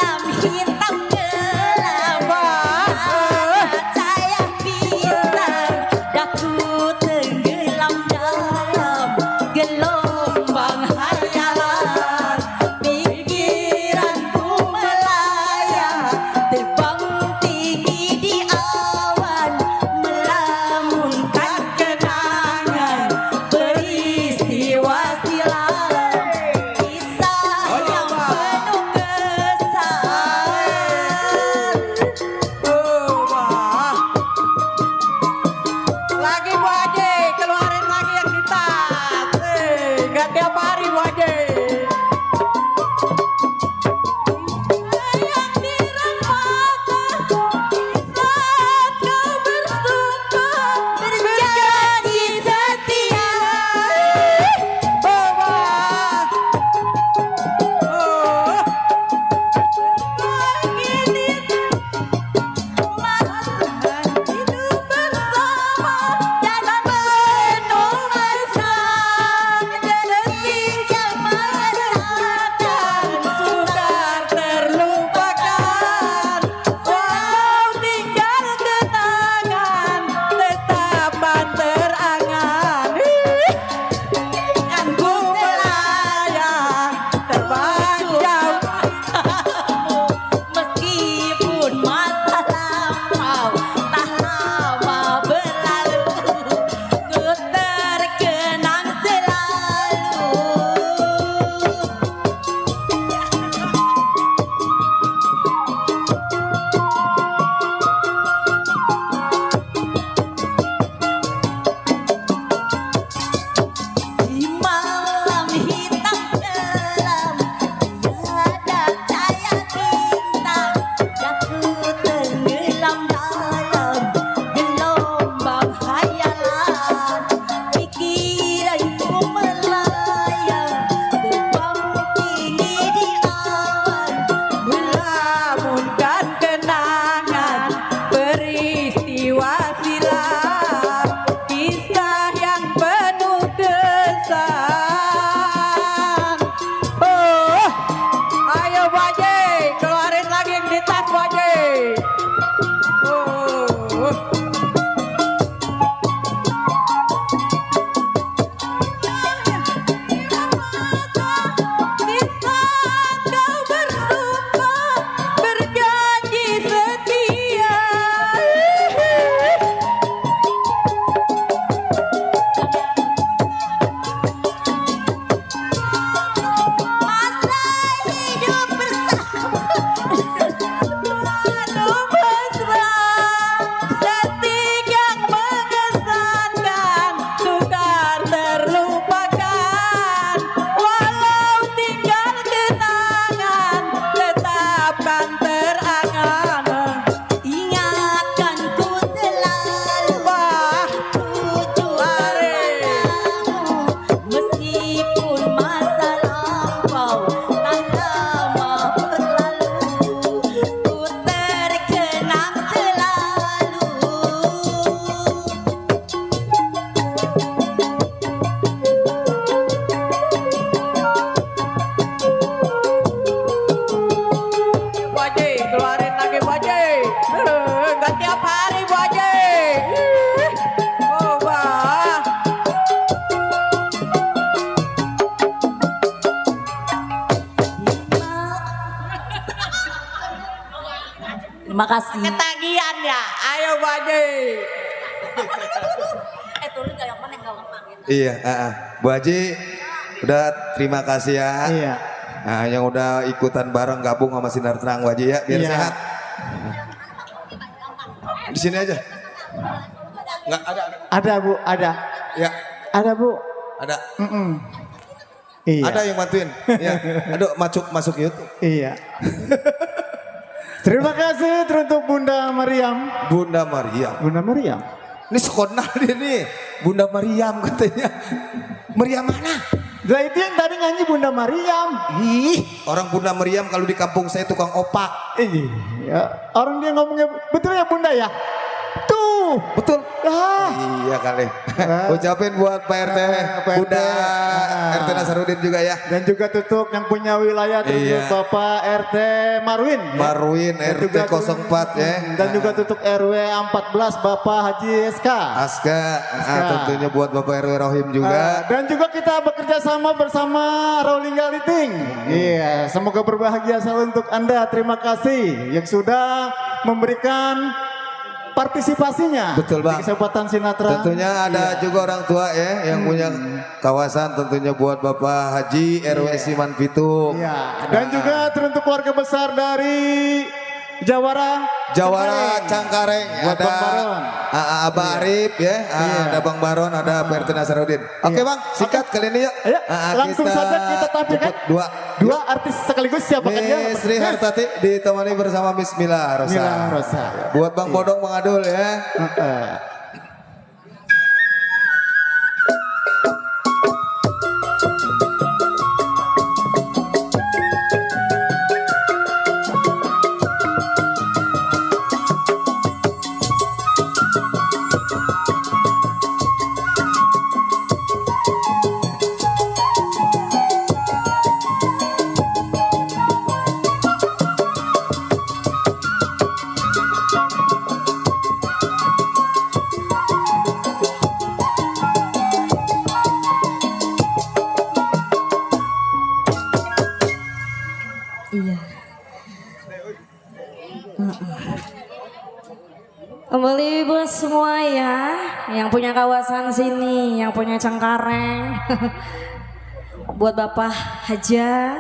Terima kasih. Ketagihan ya. Ayo Bu Haji. Turun kayak mana enggak lempang gitu. Iya, Bu Haji udah terima kasih ya. Iya. Nah, yang udah ikutan bareng gabung sama Sinar Terang Bu Haji ya, biar Iya. sehat. Di sini aja. Enggak ada. Ada Bu, ada. Ya, Ada Bu. ada. Iya. Ada yang bantuin. Ya. Aduh, masuk YouTube. Iya. Terima kasih teruntuk Bunda Mariam. Bunda Mariam. Bunda Mariam. Ini sekonal dia nih. Bunda Mariam katanya. Mariam mana? Lah itu yang tadi nyanyi Bunda Mariam. Ih, orang Bunda Mariam kalau di kampung saya tukang opak. Iya. Orang dia ngomongnya betul ya Bunda ya? Tuh. Betul. Ah. Iya kali. Ucapin buat Pak RT, Bunda RT Nasarudin juga ya. Dan juga tutup yang punya wilayah tutup Iya. Bapak RT Marwin. Marwin Dan RT juga 04 ya. Dan juga tutup RW 14 Bapak Haji SK. Aska. Tentunya buat Bapak RW Rohim juga. Dan juga kita bekerja sama bersama Rolling Galiting. Iya, semoga berbahagia selalu untuk Anda. Terima kasih yang sudah memberikan partisipasinya. Betul Bang. Di kesempatan Sinatra. Tentunya ada juga orang tua ya yang punya kawasan, tentunya buat Bapak Haji RW Siman Pitung. Iya. Dan juga teruntuk keluarga besar dari Jawara Cangkareng, buat ada Bang Baron. Abah Arif ya, ada Bang Baron, ada Pak RT Nasarudin. Oke Bang, sikat kali ini yuk. Ayo, langsung saja kita tampilkan dua artis sekaligus. Siapa kan dia? Miss Sri Hartati ditemani bersama Miss Mila Rosa. Mila Rosa. Buat Bang Bodong, Bang Adul ya. Iya. Kembali buat semua ya, yang punya kawasan sini, yang punya Cengkareng, buat Bapak Haja.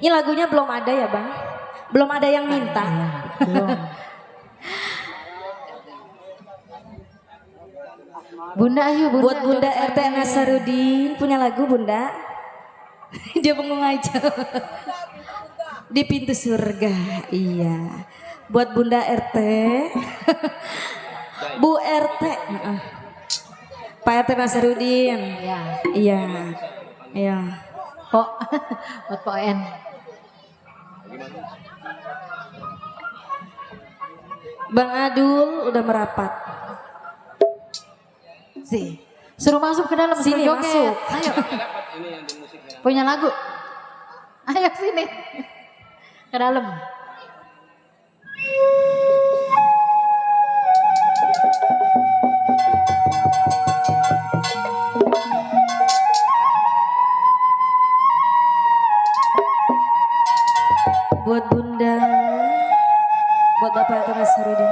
Ini lagunya belum ada ya Bang? Belum ada yang minta. Bunda ayo Bunda. Buat Bunda RT Nasarudin, punya lagu Bunda? Dia bengong aja. Di pintu surga, iya. Buat Bunda RT, Bu RT, Pak RT Nasarudin, Ya. iya, iya. Kok buat Pak En. Bang Adul udah merapat. Suruh masuk ke dalam. Sini, suruh joget. masuk. Ayo. Punya lagu. Ayo sini. Ke dalam. Buat Bunda, buat Bapak RT Nasarudin.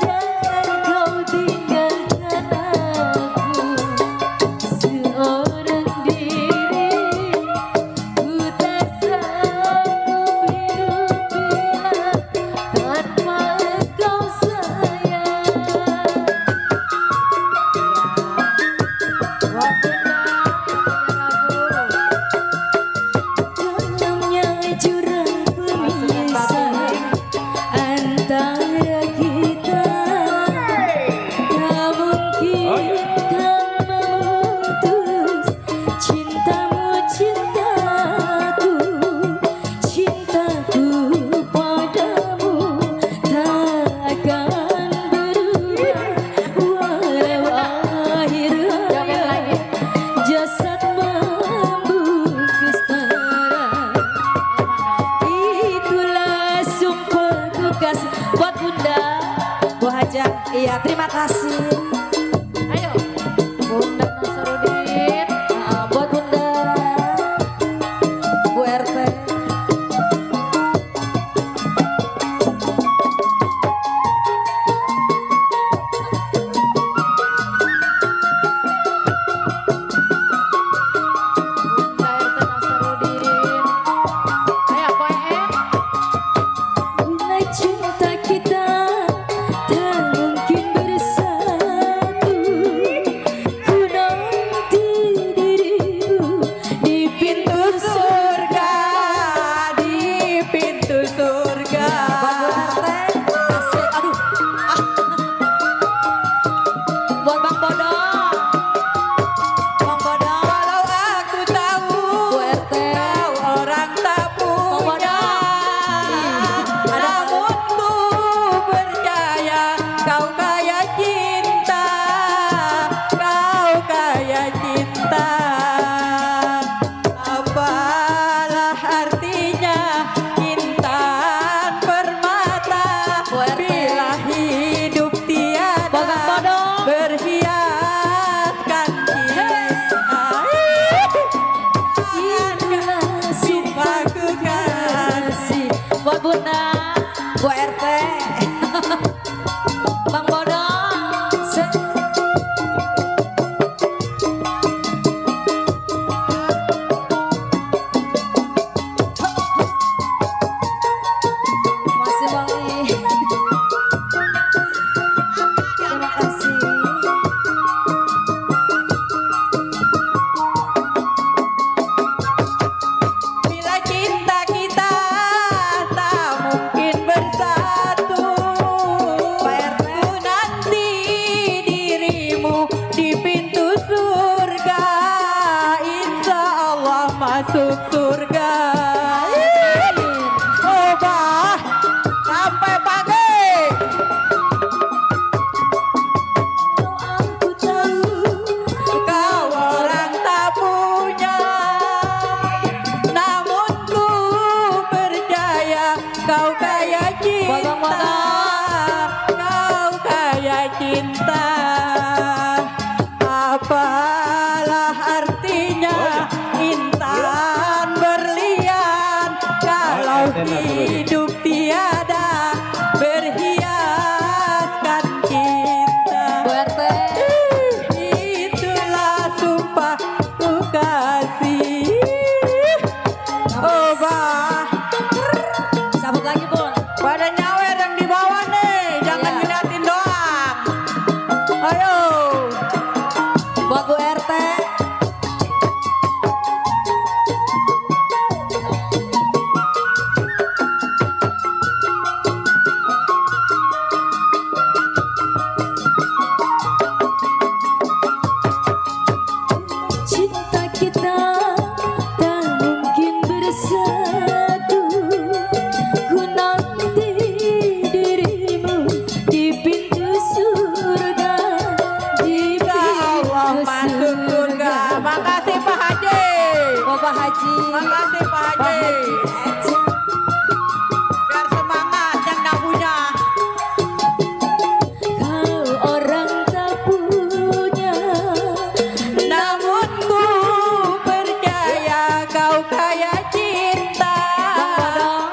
Jangan kau tinggalkan aku seorang diri. Terima kasih. Ayo, Bunda Nasarudin. Buat Bunda, Bu RT. Bunda RT Nasarudin. Ayo, Poen. Bila cinta kita tak mungkin bersatu, ku nanti dirimu di pintu surga. Di pintu surga. Asik, aduh. Buat Bang Bodong. Bang Bodong. Kalau aku tahu Bu RT. kau orang tak punya, namun ku percaya kau kaya cinta, kau kaya cinta. Apalah artinya intan permata Bu RT. bila hidup tiada Bang Bodong. berhiaskan cinta. Itulah Sumpah kekasih. buat Bunda, Bu RT. Bang Bodong. Masih wangi. Terima kasih. Bila cinta kita tak mungkin bersatu, ku nanti dirimu di pintu surga. Insya Allah masuk surga. Obah sampai pagi. Aku tahu Kau orang tak punya, namun ku percaya kau kaya cinta, kau kaya cinta. Apalah artinya intan berlian kalau hidup tiada berhiaskan cinta. Bu RT. Itulah sumpah ku kasih. Obah Sabut lagi, Bun. pada nyawer yang di bawah nih, jangan Iya. ngeliatin doang. Ayo. Buat Bu RT. Cinta kita tak mungkin bersatu, ku nanti dirimu di pintu surga, di Allah pintu masuk surga. Makasih Pak Haji. Bapak Haji. Makasih Pak Haji. Biar semangat yang tak punya. Kau orang tak punya, Namun ku percaya kau kaya cinta,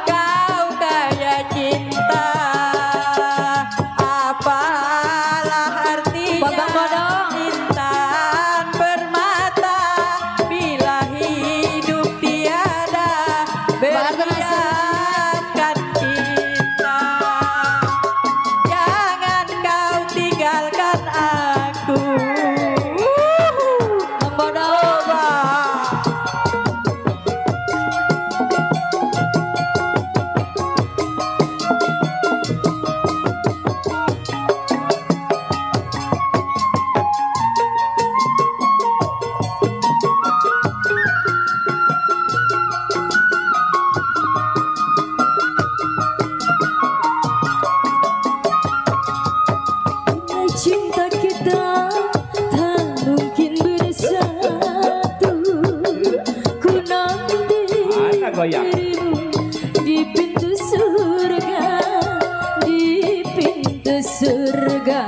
kau kaya cinta. Apalah artinya Bang Bodong. intan permata bila hidup tiada berhiaskan cinta. Jangan kau tinggalkan aku. Bang Bodong. Cinta kita tak mungkin bersatu, ku nanti goyang. dirimu di pintu surga, di pintu surga.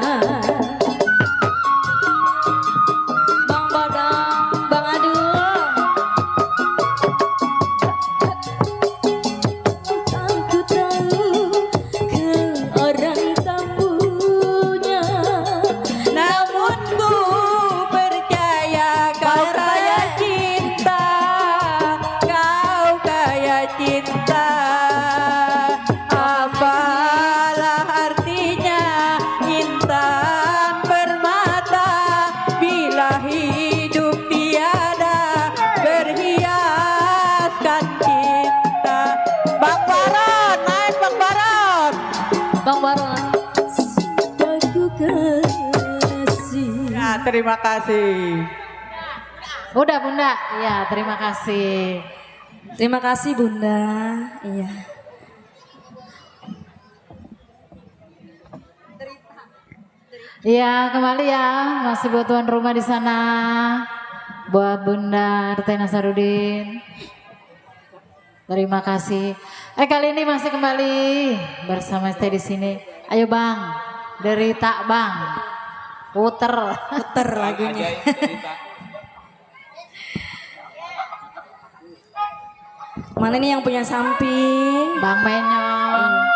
Ya, terima kasih. Udah Bunda, iya terima kasih. Terima kasih Bunda. Iya. Iya kembali ya, masih buat tuan rumah di sana, buat Bunda Rete Nasarudin. Terima kasih. Kali ini masih kembali bersama stay di sini. Ayo Bang, derita Bang, puter Lagunya. Mana nih yang punya samping? Bang Menyong.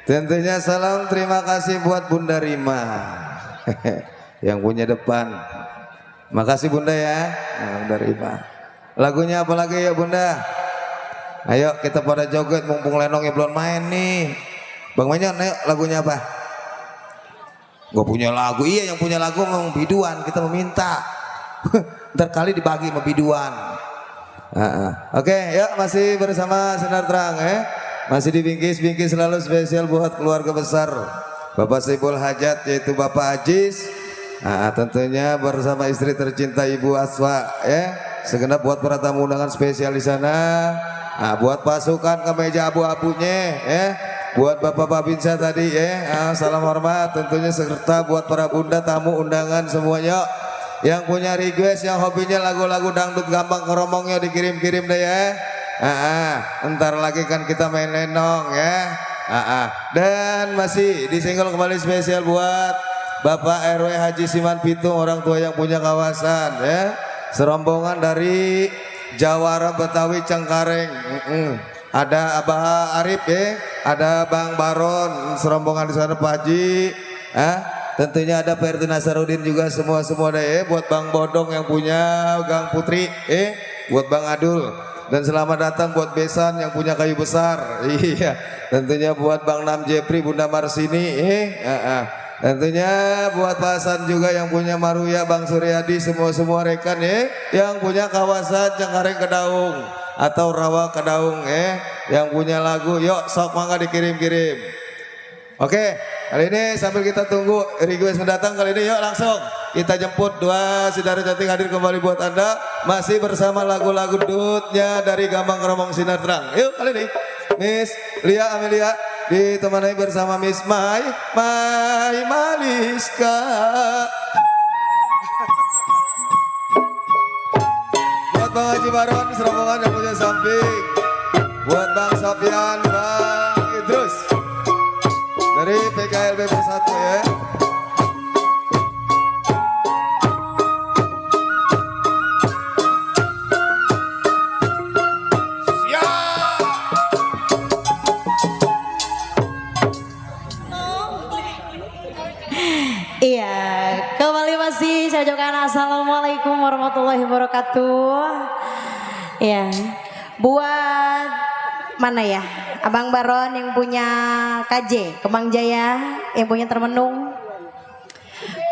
Tentunya salam terima kasih buat Bunda Rima yang punya depan. Makasih Bunda ya, Bunda Rima. Lagunya apa lagi ya Bunda? Ayo kita pada joget mumpung Lenongnya belum main nih. Bang Menyon, ayo lagunya apa? Gak punya lagu, iya yang punya lagu ngomong biduan, kita meminta. Ntar kali dibagi sama biduan. Oke, yuk masih bersama Sinar Terang ya. Masih dibingkis-bingkis selalu spesial buat keluarga besar Bapak Saibul Hajat yaitu Bapak Ajis. Tentunya bersama istri tercinta Ibu Aswa ya. Segenap buat para tamu undangan spesial di sana. Buat pasukan kemeja abu-abunya ya. Buat Bapak Babinsa tadi ya. Salam hormat tentunya serta buat para bunda tamu undangan semuanya. Yang punya request, yang hobinya lagu-lagu dangdut gampang keromongnya dikirim-kirim deh ya. Entar lagi kan kita main lenong ya. Dan masih disenggol kembali spesial buat Bapak RW Haji Siman Pitung, orang tua yang punya kawasan ya. Serombongan dari Jawara Betawi Cengkareng. Ada Abah Arif ya, ada Bang Baron, serombongan di sana Pak Haji. Tentunya ada Pak RT Nasarudin juga semua deh. Buat Bang Bodong yang punya Gang Putri, buat Bang Adul. Dan selamat datang buat Besan yang punya kayu besar. Iya, tentunya buat Bang Nam Jepri, Bunda Marsini. Tentunya buat Pak Hasan juga yang punya Maruya, Bang Suryadi, semua rekan yang punya kawasan Cengkareng Kedaung atau Rawa Kedaung yang punya lagu. Yuk sok mangga dikirim-kirim. Oke, kali ini sambil kita tunggu request mendatang, kali ini yuk langsung kita jemput dua saudara cantik hadir kembali buat Anda. Masih bersama lagu-lagu dutnya dari Gambang Keromong Sinar Terang. Yuk kali ini Miss Lia Amelia ditemani bersama Miss Mai Maliska. Buat Bang Haji Baron serombongan yang punya samping. Buat Bang Sofyan, Bang Idrus dari PKLB Bersatu ya. Iya, kembali masih saya ucapkan assalamualaikum warahmatullahi wabarakatuh. Iya, buat mana ya, Abang Baron yang punya KJ, Kemang Jaya yang punya Termenung,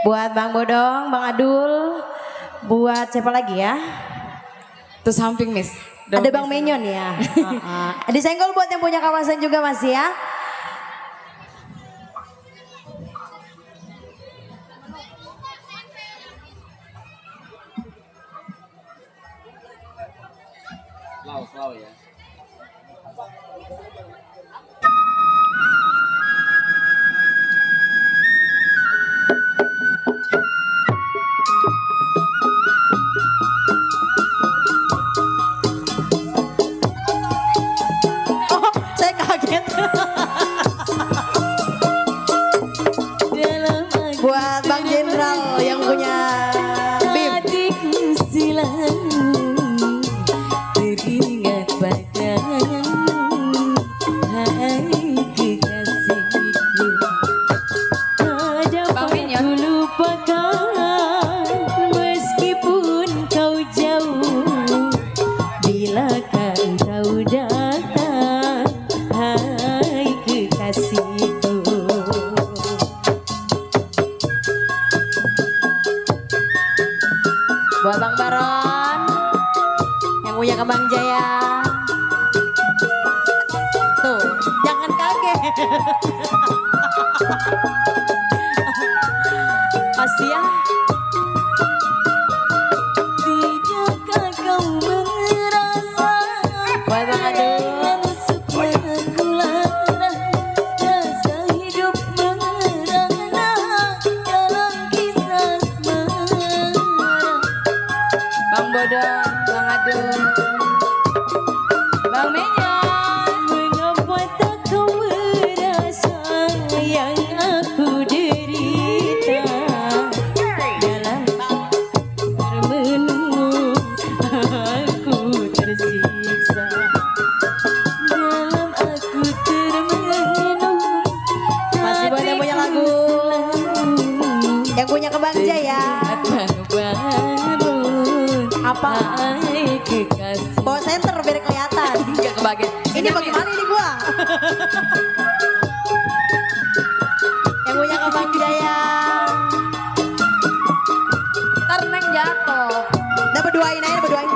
buat Bang Bodong, Bang Adul, buat siapa lagi ya? Tuh samping Miss. Ada Bang Menyon ya. Ada senggol buat yang punya kawasan juga masih ya. Slow ya. Oh, saya kaget. Buat Bang Jenderal yang punya BIM. Buat Bang Baron yang punya Kemang Jaya. Tuh, jangan kaget. Pasti ya. Tidakkah kau merasa buat Bang Adul. Bang Bodong, Bang Adul, Bang Menyon. Mengapa tak kau merasa yang aku derita dalam termenung aku tersiksa, dalam aku termenung Apa? Kekasih. Bawa senter biar kelihatan. Gak kebagian. Ini bagaimana ini gua? Yang punya ke Bang Jaya. Ntar Neng jatuh. Udah berduain aja, berduain.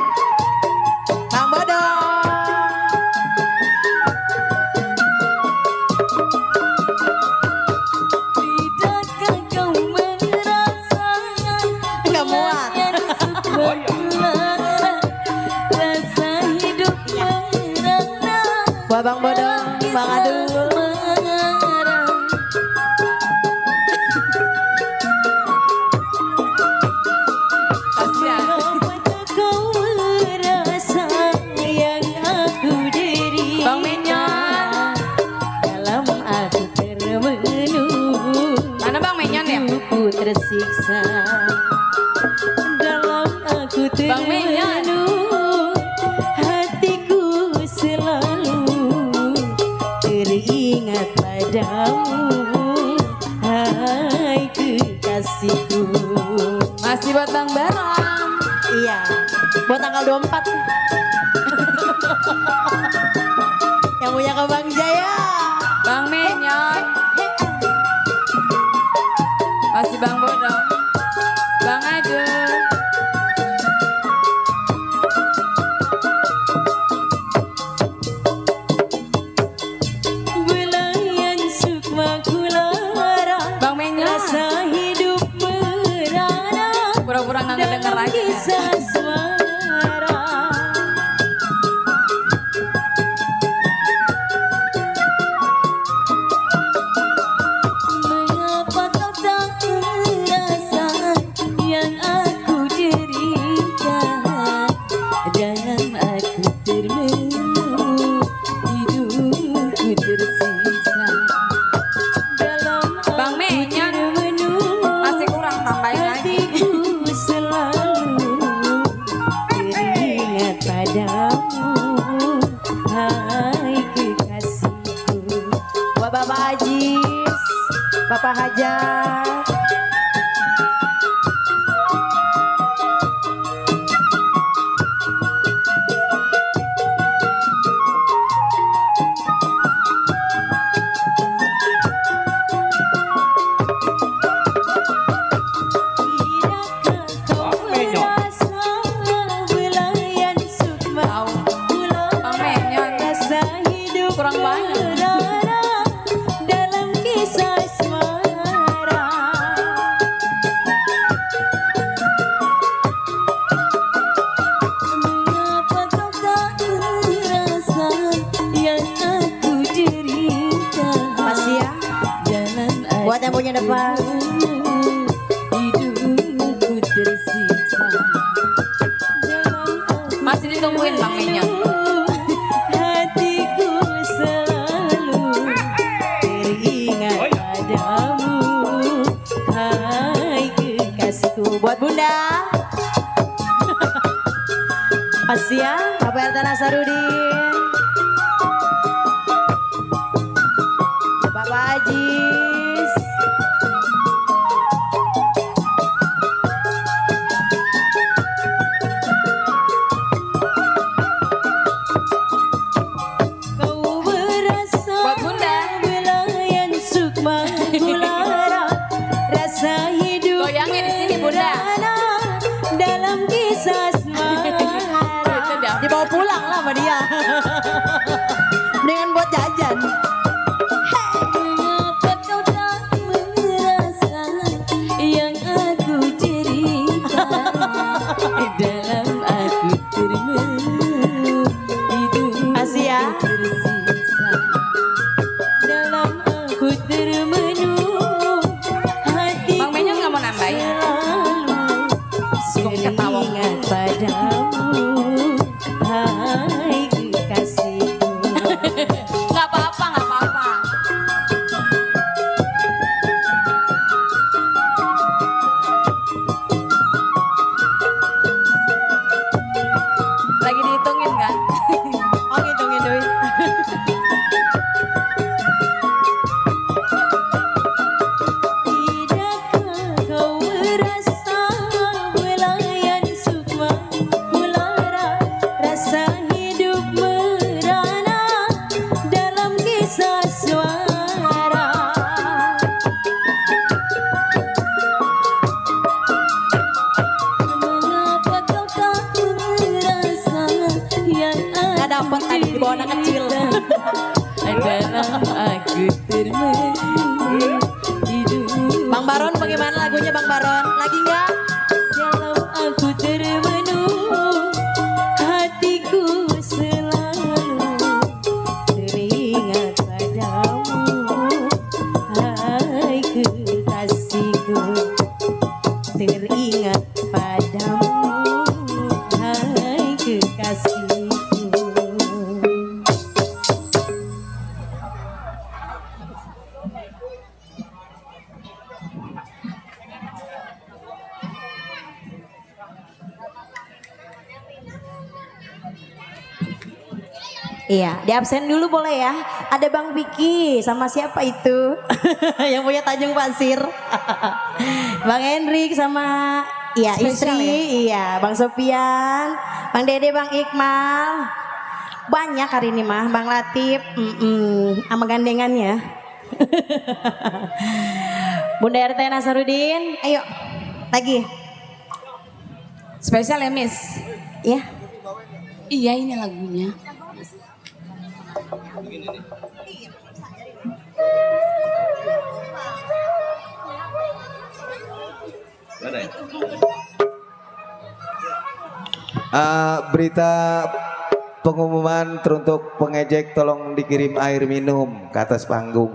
Bang Bodong. Tidakkah kau merasakan Nggak muat. yang rasa hidup merana. Buat Bang Bodong, Bang Adul. Bang Menyon. Dalam aku termenung. Mana Bang Menyon ya? Ku tersiksa. Dalam aku Bang Menyon. termenung. Hatiku selalu teringat padamu. Hai kekasihku. Masih buat Bang Barong. Iya, buat tanggal 24. Yang punya ke Bang Jaya. Bang Menyon. Masih Bang Bodong. Bang Adul. Belayan sukma kulara. Bang Menyon. Rasa hidup merana. Pura-pura nggak ngedenger Dalam aja. kisah asmara. Mengapa kau tak merasa yang aku derita? Dalam aku termenung, hidupku tersiksa. Dalam Bang Menyon. termenung. Masih kurang, tambahin lagi. Hatiku selalu teringat padamu. Hai kekasihku. Buat Bapak Ajis, Bapak Hajar. Tidakkah kau merasa belayan sukma Tahu. Bang Menyon. rasa hidup Kurang banyak. merana dalam kisah asmara. Mengapa kau tak merasa yang aku derita? Masih ya, Dalam buat yang punya depan. hidupku tersiksa. Masih ditungguin Bang Menyon. Hatiku selalu teringat padamu. Hai kekasihku. Buat Bunda. Masih ya, Bapak RT Nasarudin. Bapak Ajis. Kau berasa Buat Bunda. belayan sukma kulara. Rasa hidup Goyangnya di sini, Bunda. merana dalam kisah asmara. Itu dah. Dibawa pulang lah sama dia. Dengan buat jajan. Mengapa kau tak merasa yang aku cerita? Dalam aku termenung, hidupku Masih ya. tersiksa. Dalam aku termenung. Hatiku Bang Menyon nggak mau nambahin? selalu teringat padamu. Hai kekasihku. Nggak apa-apa, nggak apa-apa. Lagi dihitungin kan? Oh ngitungin duit. Tidakkah kau merasa belayan rapot tadi di bawah anak kecil. Dalam aku termenung hidup. Bang Baron bagaimana lagunya Bang Baron? Lagi nggak? Dalam aku termenung, hatiku selalu teringat padamu. Hai kekasihku, teringat padamu. Hai kekasihku. Iya, di absen dulu boleh ya. Ada Bang Vicky sama siapa itu? Yang punya Tanjung Pasir. Bang Hendrik sama iya Spesial istri, ya? iya Bang Sofian, Bang Dede, Bang Iqmal. Banyak hari ini mah, Bang Latif, sama gandengannya. Bunda RT Nasarudin, ayo lagi. Spesial ya Miss? Ya. Iya ini lagunya. Berita pengumuman teruntuk pengejek tolong dikirim air minum ke atas panggung.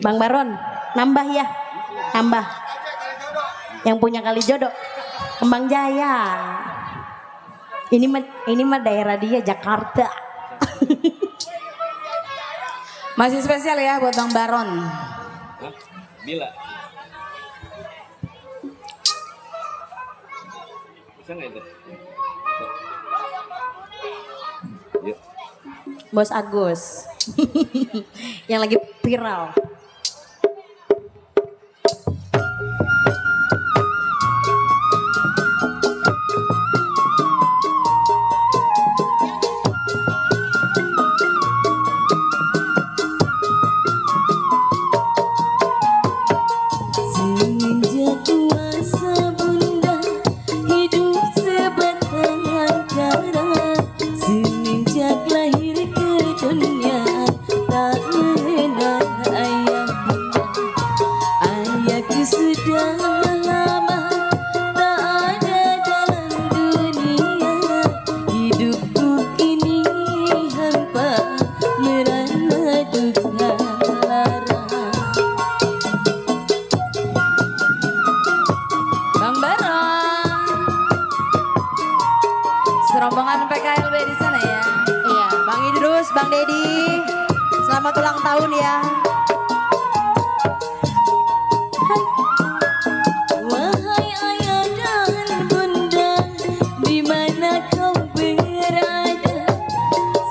Bang Baron, nambah ya, nambah. Yang punya kali jodoh, Kembang Jaya. Ini mah daerah dia Jakarta. Masih spesial ya buat Bang Baron. Bila. Bisa nggak itu? Yuk. Bos Agus. Yang lagi viral. Semenjak kuasa bunda hidup sebatang kara, semenjak lahir ke dunia tak mengenal ayah bunda. Ayahku sudah lama tak ada dalam dunia, hidupku kini hampa merana duka lara. Bang Baron, serombongan PKLB di sana ya. Iya, Bang Idrus, Bang Dedi. Selamat ulang tahun ya. Wahai ayah dan bunda, di mana kau berada?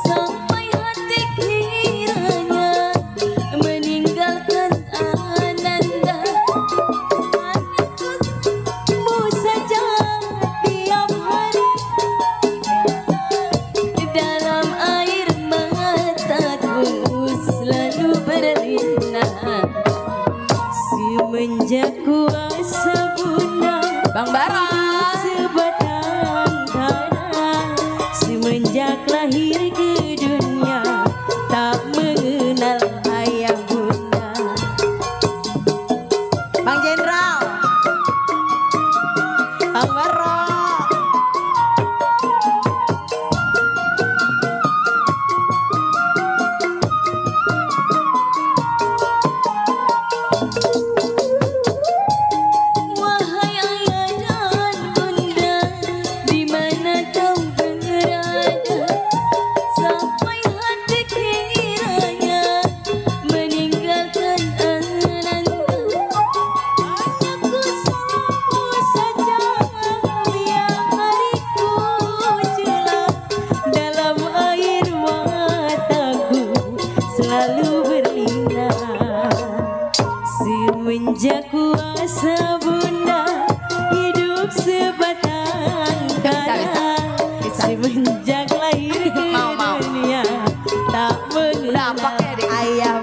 Sampai hati kiranya meninggalkan ananda. Anakmu saja tiap hari dalam air mataku selalu berlinang. Semenjak kuasa bunda Bang Baron sebatang kara, semenjak lahir ke dunia tak mengenal ayah bunda. Bang Jenderal. Bang Baron. Wahai ayah dan bunda, di mana kau berada? Sampai hati kiranya meninggalkan ananda. Anakku selalu saja tiap hari ku celah, dalam air mataku selalu berlinang. Semenjak kuasa bunda hidup sebatang kara, semenjak lahir ke dunia tak mengenal Ayah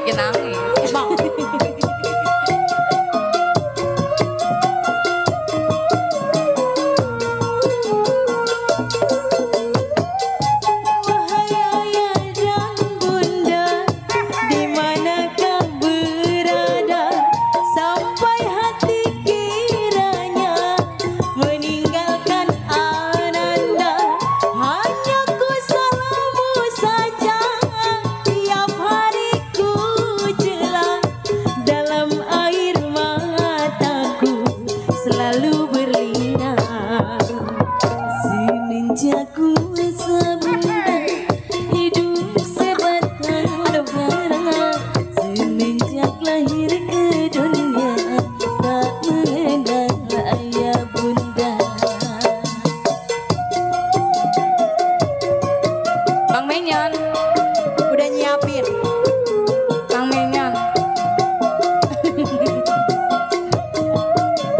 bikin nangis. Emang. Wahai ayah dan bunda, di mana kau berada, sampai hati kiranya meninggalkan ananda. Hanya ku salamu saja, tiap hari ku jela, dalam air mataku selalu berlinang. Semenjak kuasa bunda hidup sebatang kara, semenjak lahir ke dunia tak mengenal ayah bunda. Bang Menyon, Udah nyiapin. Bang Menyon.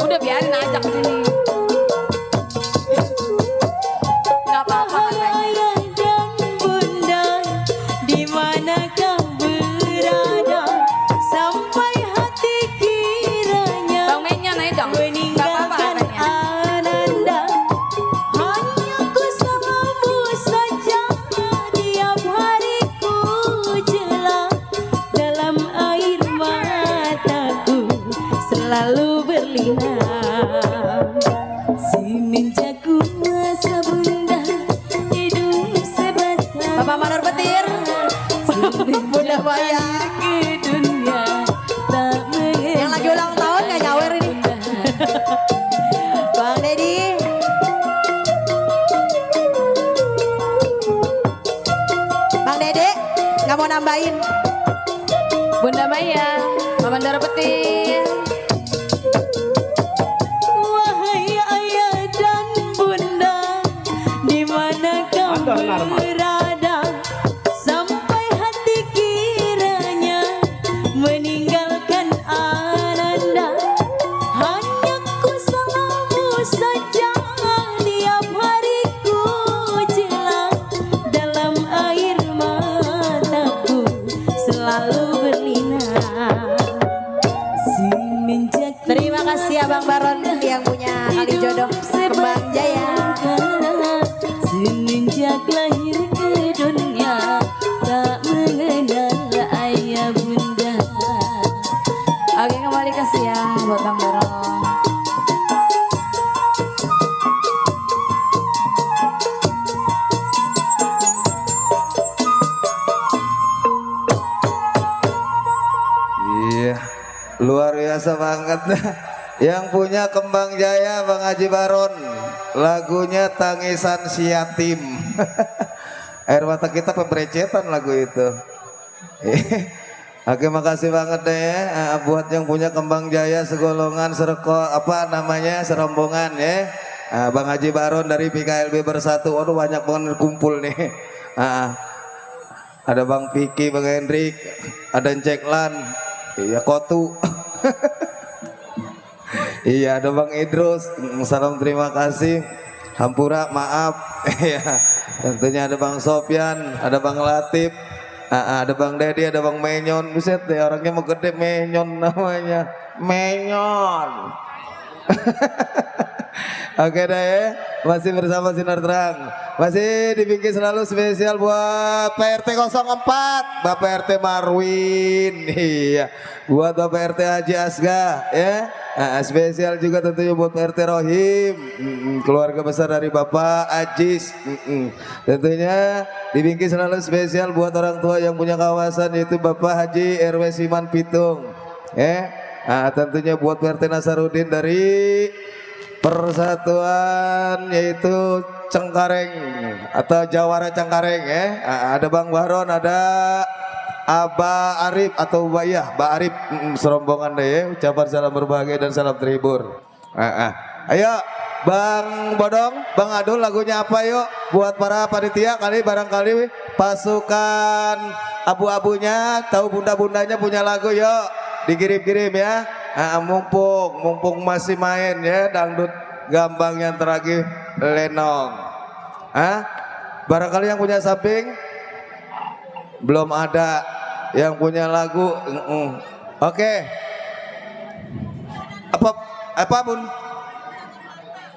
Udah biarin aja kesini. Gak apa-apa Bang Wahai Menyon. ayah dan bunda, di mana kau berada, sampai hati kiranya Bang Menyon ayo dong. Gak apa-apa meninggalkan katanya. ananda. Hanya ku salamu saja, tiap hari ku jela, dalam air mataku selalu berlinang. Semenjak kuasa bunda hidup sebatang Bapak Manur Petir. Bunda Bayar. ke dunia tak mengenal. Yang lagi ulang tahun nggak nyawer ini. Bang Dedi. Bang Dede nggak mau nambahin. Bunda Maya, Mama Dara Petir. Wahai ayah dan bunda, di mana kau berada, sampai hati kiranya meninggalkan ananda. Hanya ku salamu saja, tiap hari ku jela, dalam air mataku selalu berlinang. Semenjak Terima kasih Abang Baron yang punya kali jodoh Kembang Jaya. semenjak lahir ke dunia tak mengenal ayah bunda. Oke, kembali kasih ya buat Bang Baron. Iya, luar biasa banget. Yang punya Kembang Jaya Bang Haji Baron, lagunya Tangisan Si Yatim. Air mata kita pemberecetan lagu itu. Oke, makasih banget deh ya buat yang punya Kembang Jaya segolongan serombongan ya. Bang Haji Baron dari PKLB Bersatu. Waduh, banyak banget kumpul nih. Ada Bang Piki, Bang Hendrik, ada Ceklan, iya Kotu. Iya, ada Bang Idrus. Salam terima kasih. Hampura maaf. Iya. Tentunya ada Bang Sopyan, ada Bang Latif, ada Bang Dedi, ada Bang Menyon. Buset deh, orangnya mau gede, Menyon namanya. Menyon. Oke deh ya, masih bersama Sinar Terang. Masih dipikir selalu spesial buat PRT 04, Bapak RT Marwin. Iya, buat Bapak RT Haji Asga ya. Spesial juga tentunya buat PRT Rohim, keluarga besar dari Bapak Ajis. Tentunya dipikir selalu spesial buat orang tua yang punya kawasan, yaitu Bapak Haji RW Siman Pitung ya. Tentunya buat PRT Nasarudin dari Persatuan yaitu Cengkareng atau Jawara Cengkareng ya. Ada Bang Baron, ada Aba Arif atau Bayah, Ba Arif, serombongan deh ya. Ucapan salam berbahagia dan salam terhibur. Ayo Bang Bodong, Bang Adul, lagunya apa yuk buat para panitia kali barangkali pasukan abu-abunya tahu bunda-bundanya punya lagu yuk dikirim-kirim ya. Mumpung masih main ya dangdut gambang yang terakhir lenong. Barangkali yang punya samping belum ada Yang punya lagu. Oke. Apa Bun?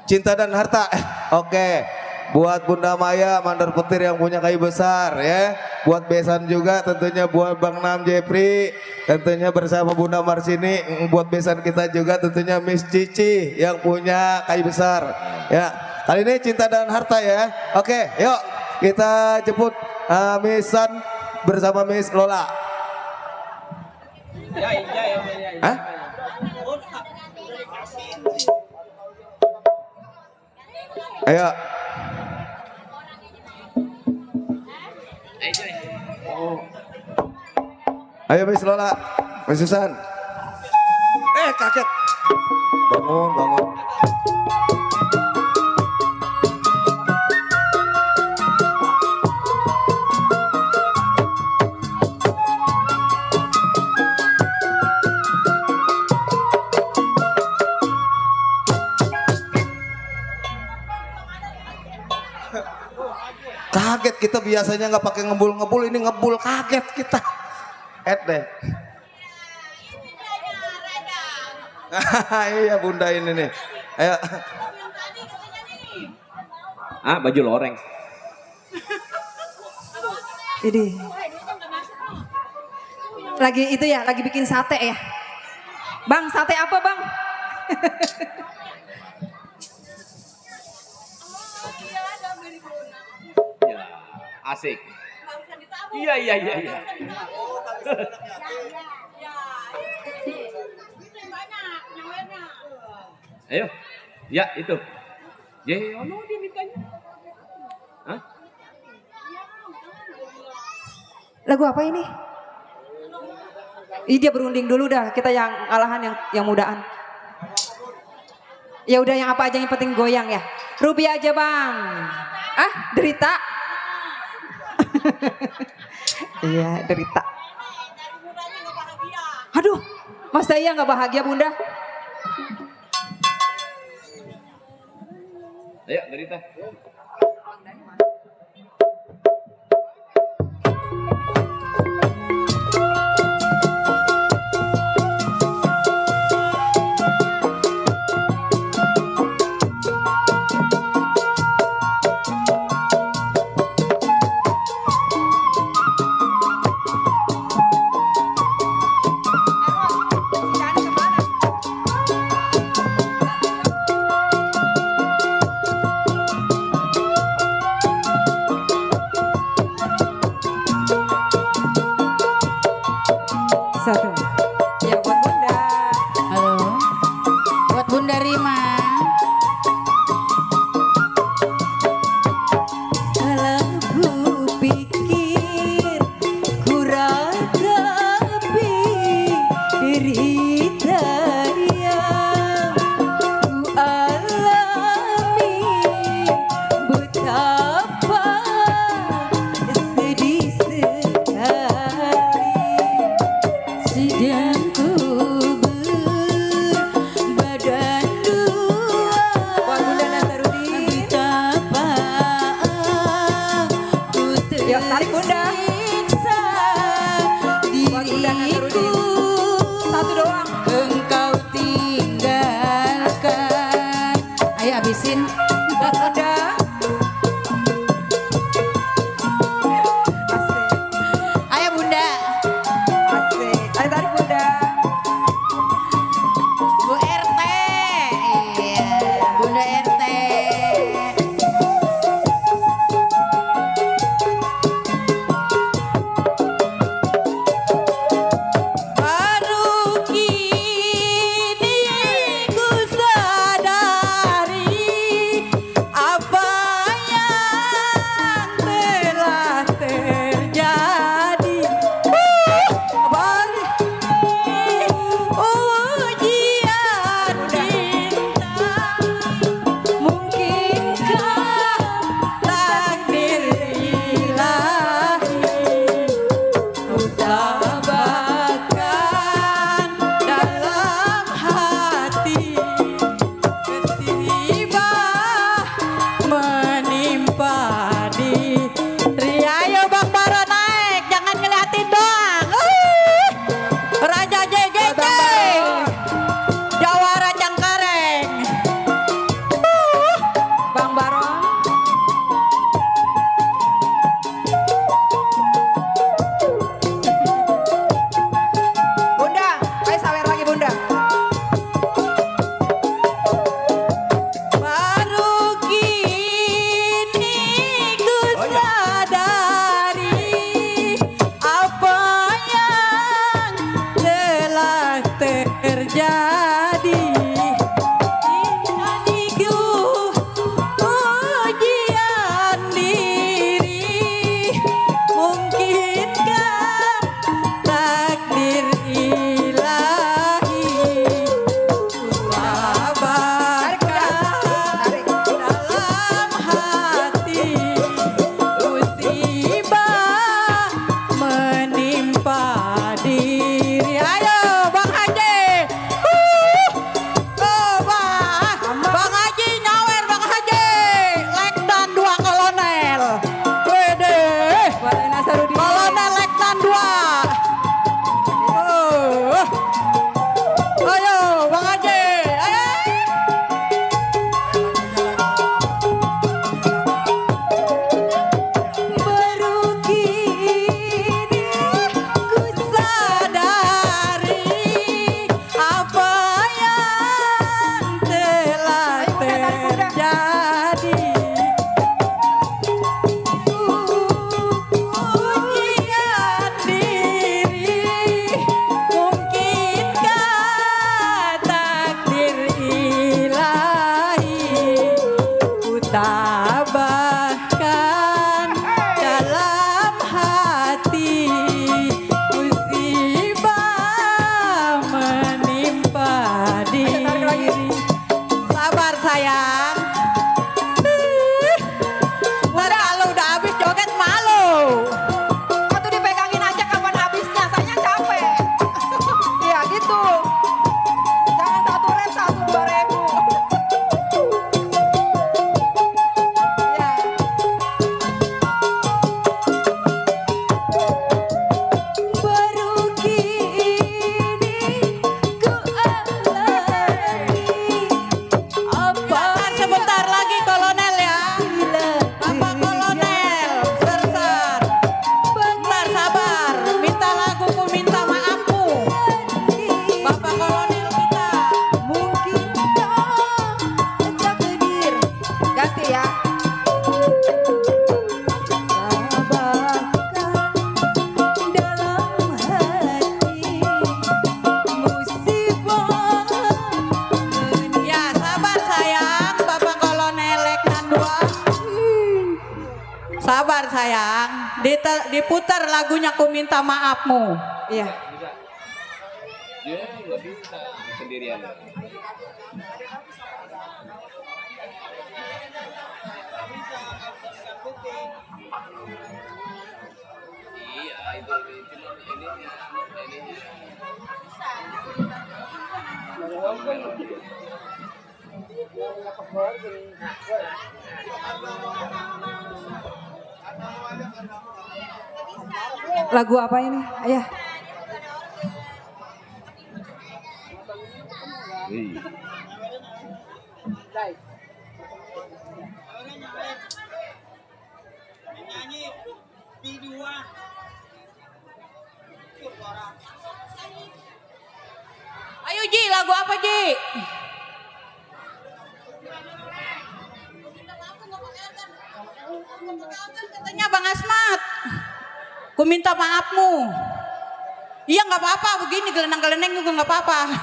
Cinta dan harta. Oke. Buat Bunda Maya Mandar Petir yang punya kayu besar ya. Buat besan juga tentunya buat Bang Nam Jepri. Tentunya bersama Bunda Marsini. Buat besan kita juga tentunya Miss Cici yang punya kayu besar. Ya. Kali ini cinta dan harta ya. Oke, yuk kita jemput Miss San bersama Miss Lola. Hah? Ayo. Ayo Miss Lola, Miss Susan. Kaget. Bangun. Kaget kita biasanya nggak pakai ngebul, ini ngebul kaget kita. Deh. Iya Bunda ini nih. Ayo. Baju loreng. Ini. Lagi itu ya, lagi bikin sate ya. Bang, sate apa Bang? Asik. Iya. Ayo. Ya, itu. Ono dimintanya. Hah? Lagu apa ini? Ih, dia berunding dulu dah, kita yang alahan yang mudaan. Ya udah yang apa aja yang penting goyang ya. Ruby aja Bang. Derita. Iya, derita. Aduh, masa iya nggak bahagia Bunda? Ayo, derita. sendiri. Sabar sayang. Ntar kalau udah habis joget malu. Waktu dipegangin aja kapan habisnya, saya capek. Iya gitu. Jangan 1 rep 1-2 ribu. Iya. Baru kini ku alami apa Sebentar lagi kolonel ya. Bapak kolonel, Sersar. Bentar sabar, minta lagu ku minta maafku. Bapak kolonel kita. mungkin takdir Ganti ya. tabahkan dalam hati musibah Ya sabar sayang, Bapak kolonel Letnan 2. Sabar sayang, diputar lagunya ku minta maafmu. Iya. Dia nggak bisa sendirian. Iya itu cuma ininya. Lagu apa ini? Ayah. Iya. Ayo Ji, lagu apa Ji? Katanya Bang Asmat, ku minta maafmu. Iya nggak apa-apa, begini gelenang-geleneng juga nggak apa-apa.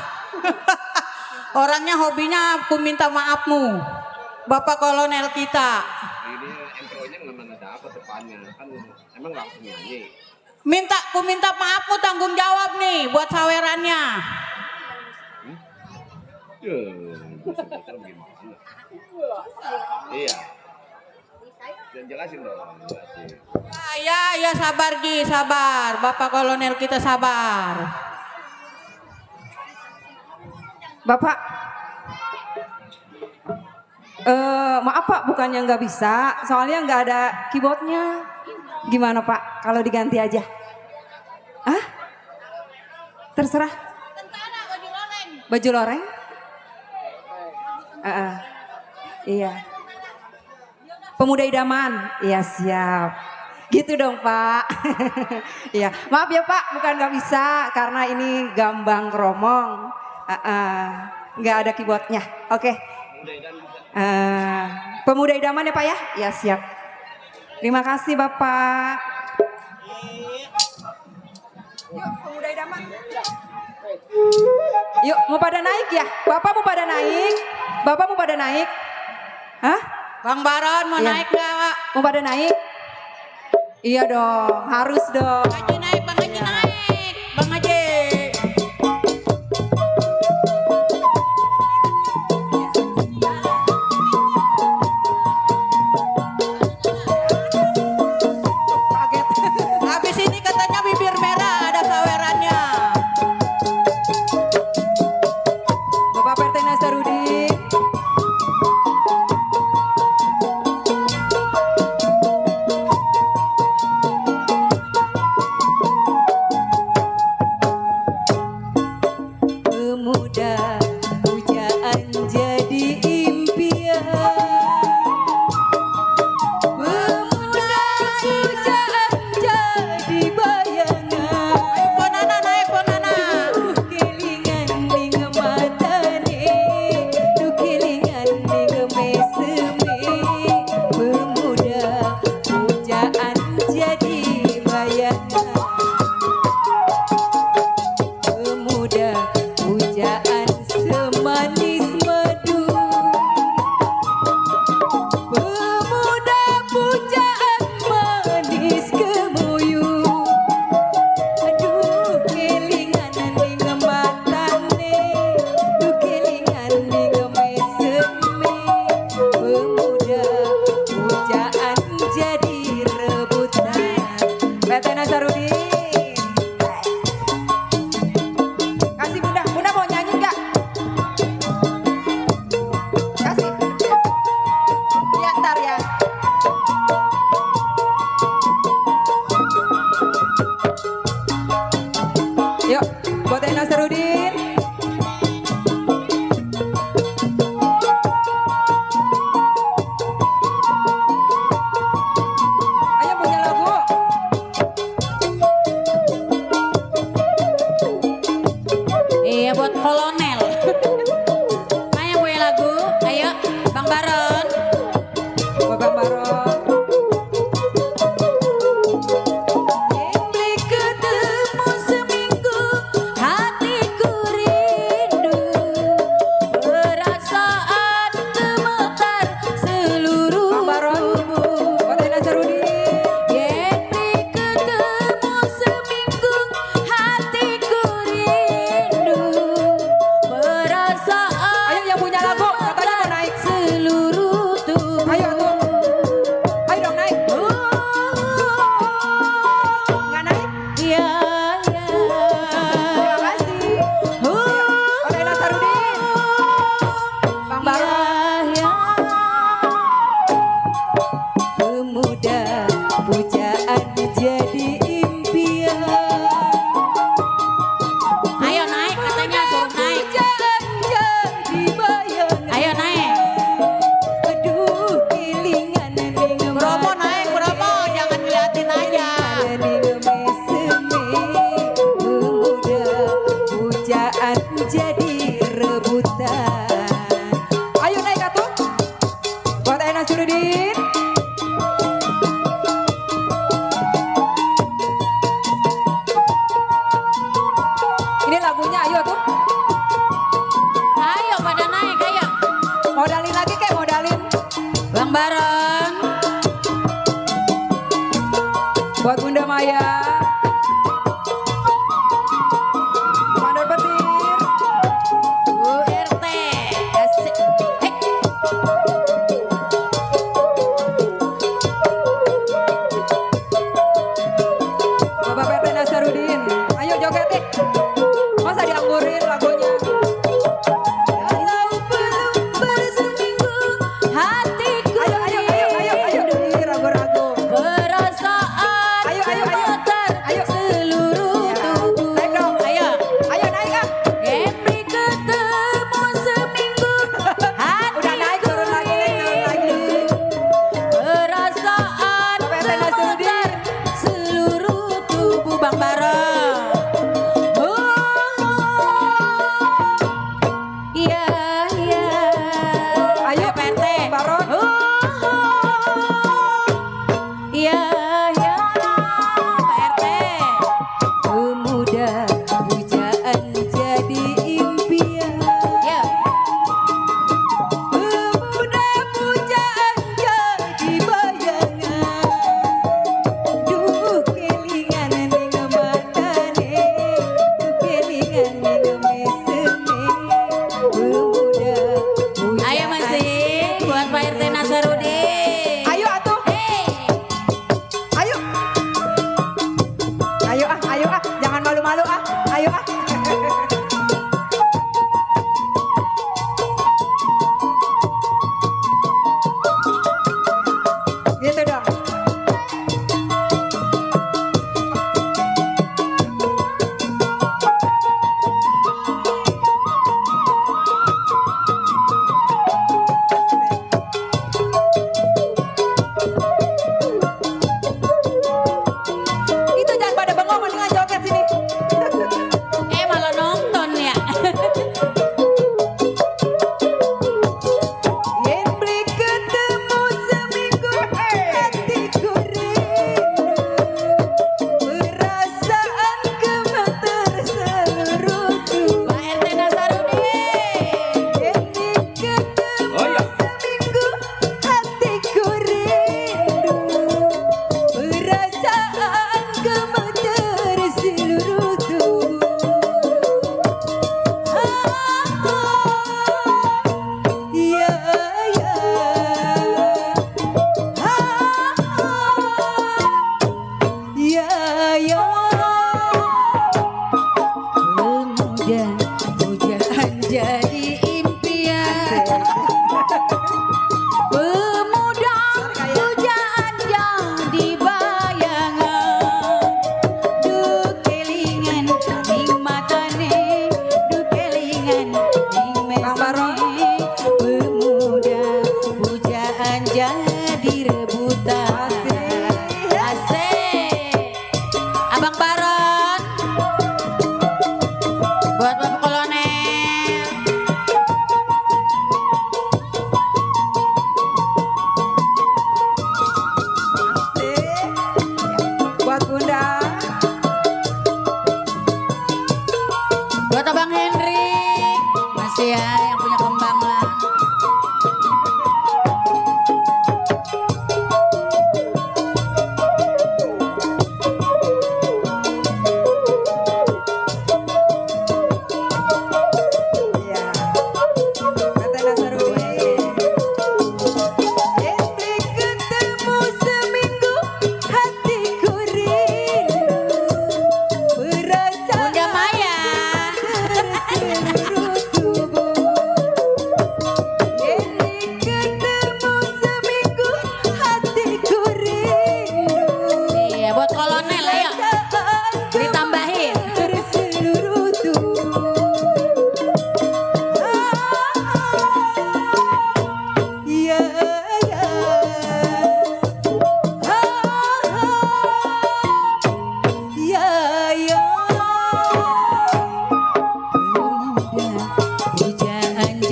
Orangnya hobinya ku minta maafmu, Bapak kolonel kita. Ini intronya nggak dapat depannya kan emang langsung nyanyi. Ku minta maafmu, tanggung jawab nih buat sawerannya. Ya, besar-besar gimana? Iya. Dan jelasin dong. Jelasin. Ya sabar Ji, sabar. Bapak kolonel kita sabar. Bapak. Maaf Pak, bukannya nggak bisa, soalnya nggak ada keyboardnya. Gimana Pak, kalau diganti aja? Ah? Terserah. Baju loreng? Iya. Pemuda idaman, iya siap. Gitu dong Pak. Iya, maaf ya Pak, bukan nggak bisa karena ini gambang kromong. Nggak ada keyboardnya. Oke. Pemuda idaman ya Pak ya? Ya siap. Terima kasih Bapak. Yuk pemuda idaman. Yuk mau pada naik ya? Bapak mau pada naik? Bapak mau pada naik? Hah? Bang Baron mau Iya. naik nggak? Mau pada naik? Iya dong, harus dong. Bang Haji naik, Bang Haji naik. Bang Haji. Kaget. Habis ini katanya bibir merah ada sawerannya. Bapak PRT Nasarudin.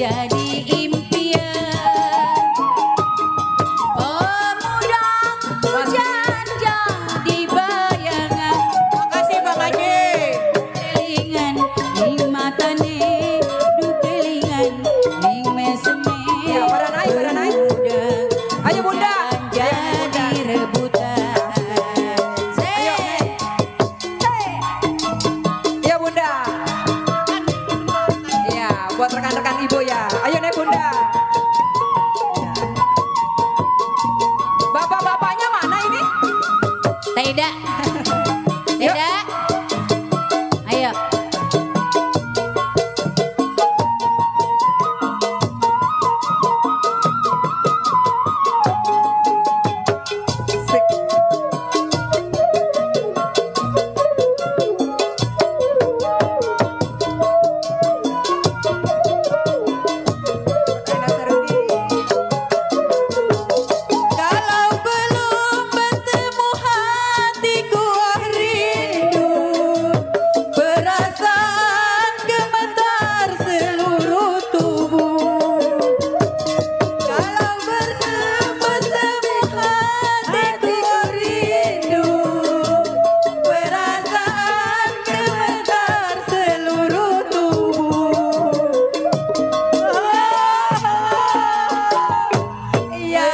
jadi impian. Pemuda pujan jadi bayangan. Makasih Bang Haji. Kelingan ning matane, du kelingan ning meseme. Ya, pada naik, pada naik. Muda Ayo Bunda. jadi rebutan. Ayo. Iya Bunda. Iya, buat rekan-rekan ibu ya. Ayo nih Bunda. Ya. Bapak-bapaknya mana ini? Tidak. Tidak. Ayo. Kalau belum bertemu hatiku rindu, perasaan gemetar seluruh tubuh. Kalau belum bertemu hatiku rindu, perasaan gemetar seluruh tubuh. Iya,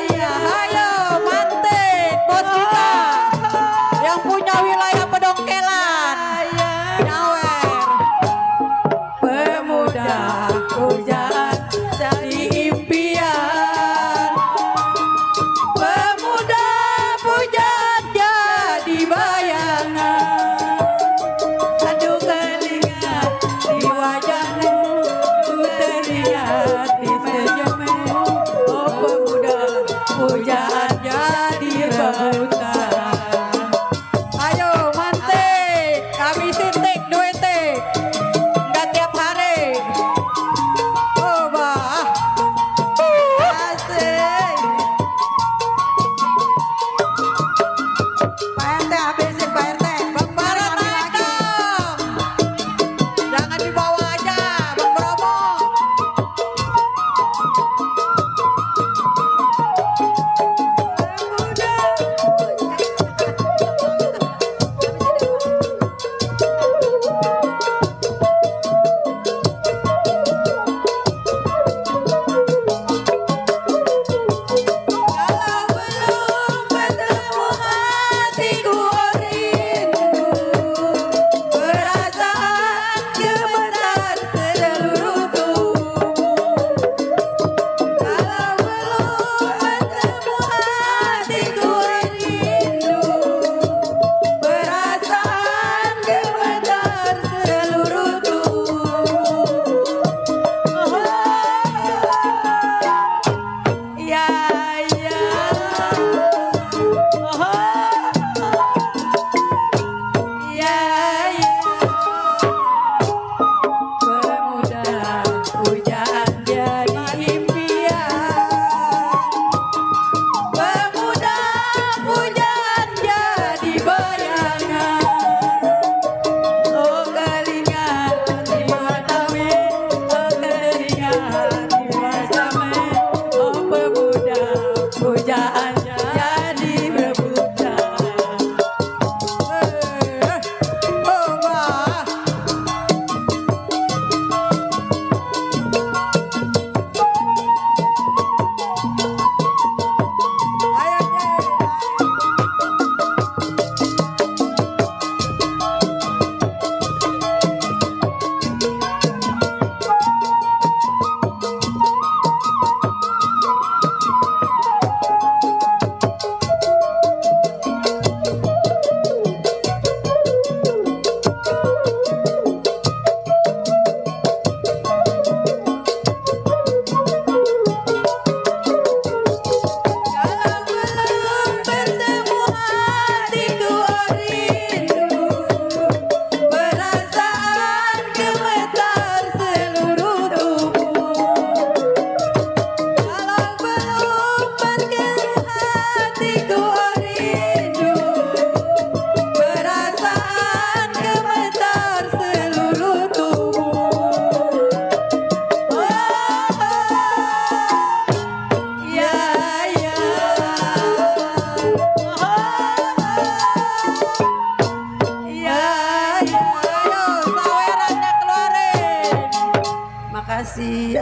iya, ayo mantek bos kita yang punya wilayah Pedongkelan, nyawer. Pemuda pujan jadi impian, pemuda pujan jadi bayangan. Aduh kelingan di wajahmu, ku teringat di senyummu. Oh pemuda pujaan jadi rebutan. Ayo mantek, habisin tek, 2 tek, nggak tiap hari. Oh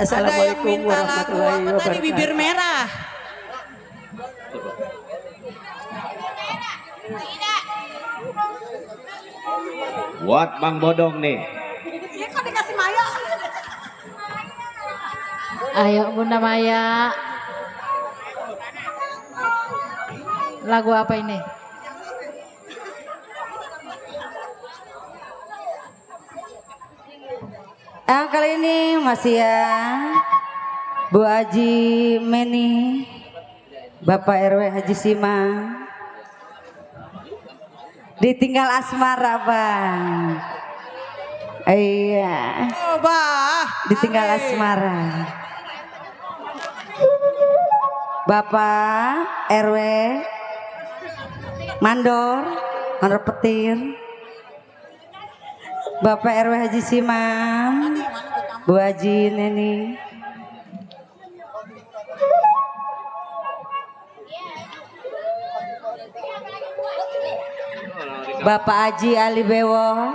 Wassalamualaikum warahmatullahi Tadi wabarakatuh. bibir merah. Buat Bang Bodong nih. Ini kok dikasih Maya? Ayo Bunda Maya. Lagu apa ini? Kali ini masih ya Bu Haji Meni, Bapak RW Haji Sima, ditinggal asmara Bang. Iya, ditinggal asmara. Bapak RW Mandor Petir, Bapak RW Haji Simam, Bu Haji Neni, Bapak Haji Ali Bewo,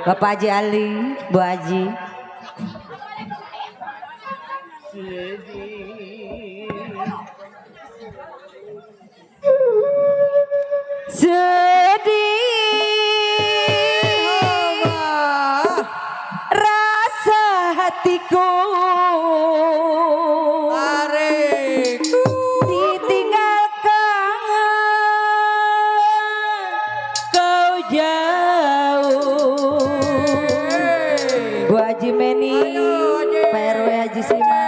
Bapak Haji Ali, Bu Haji. Sedih rasa hatiku, ditinggalkan kau jauh. Bu Haji Meni, Pak RW Haji Sima,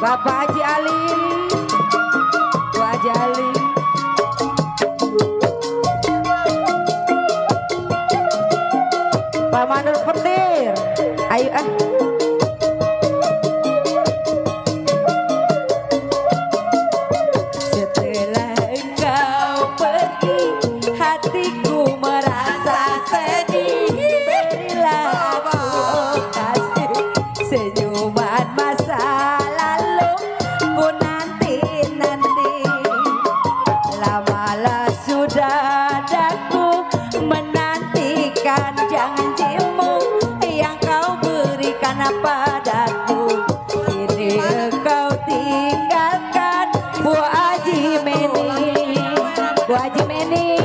Bapak Haji Ali, Bu Haji Ali, Pak Mandor Petir, ayo Setelah engkau pergi, hatiku merasa sedih. Berilah aku kasih senyuman masa lalu, ku nanti-nanti. Lamalah sudah daku menantikan janjimu yang kau berikan padaku. Ini engkau tinggalkan Bu Haji Meni, Bu Haji Meni,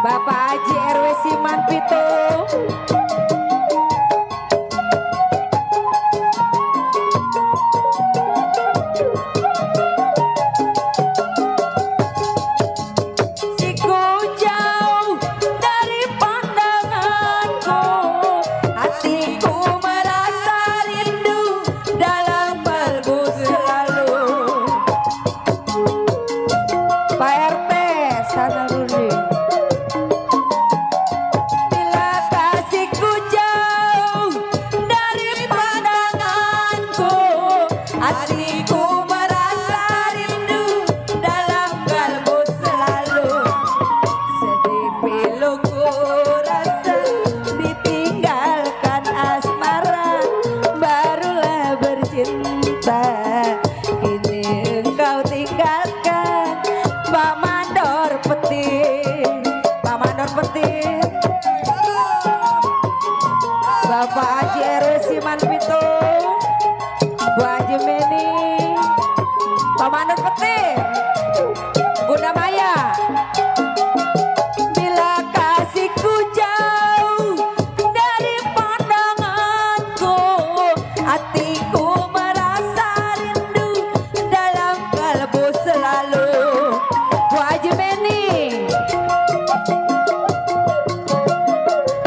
Bapak Haji RW Siman Pitu, siku jauh dari pandanganku, hatiku merasa rindu dalam kalbu selalu. Pak RT Sanarudin, bila kasihku jauh dari pandanganku, hatiku merasa rindu dalam kalbu selalu. Sedih piluku rasa ditinggalkan asmara, barulah bercinta. Ini engkau tinggalkan Pak Mandor Petir, Pak Mandor Petir, Bapak Haji RW Siman Pitu, Bu Haji Meni, Pak Mandor Petir, Bunda Maya. Bila kasihku jauh dari pandanganku, hatiku merasa rindu dalam kalbu selalu. Bu Haji Meni,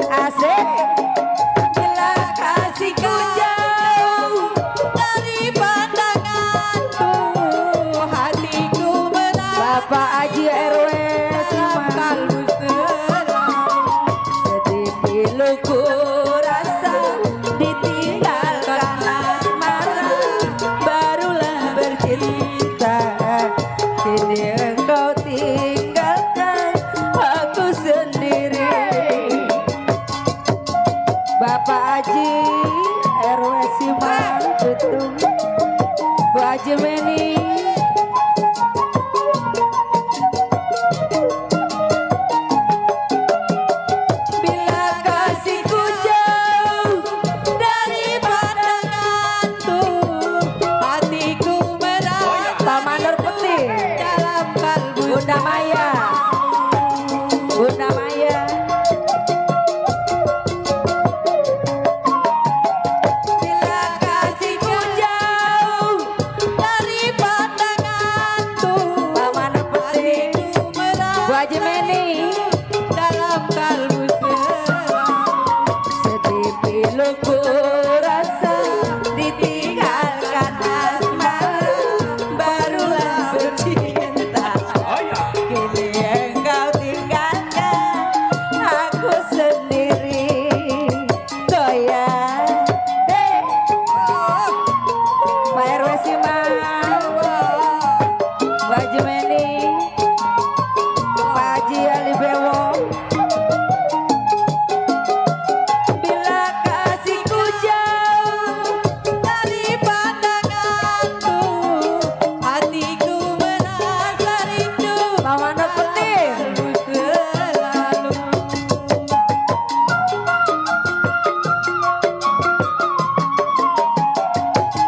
asik. Bila kasihku jauh dari pandanganku, hatiku Meni dalam kalbu sedih piluku rasa ditinggalkan asmara barulah bercinta kini engkau tinggalkan aku sendiri goyang Pak RW Simang Pak Haji Meni Pak Haji Ali Bewo bila kasihku jauh dari pandanganku, hatiku merasa rindu Mama Anak Petir selalu.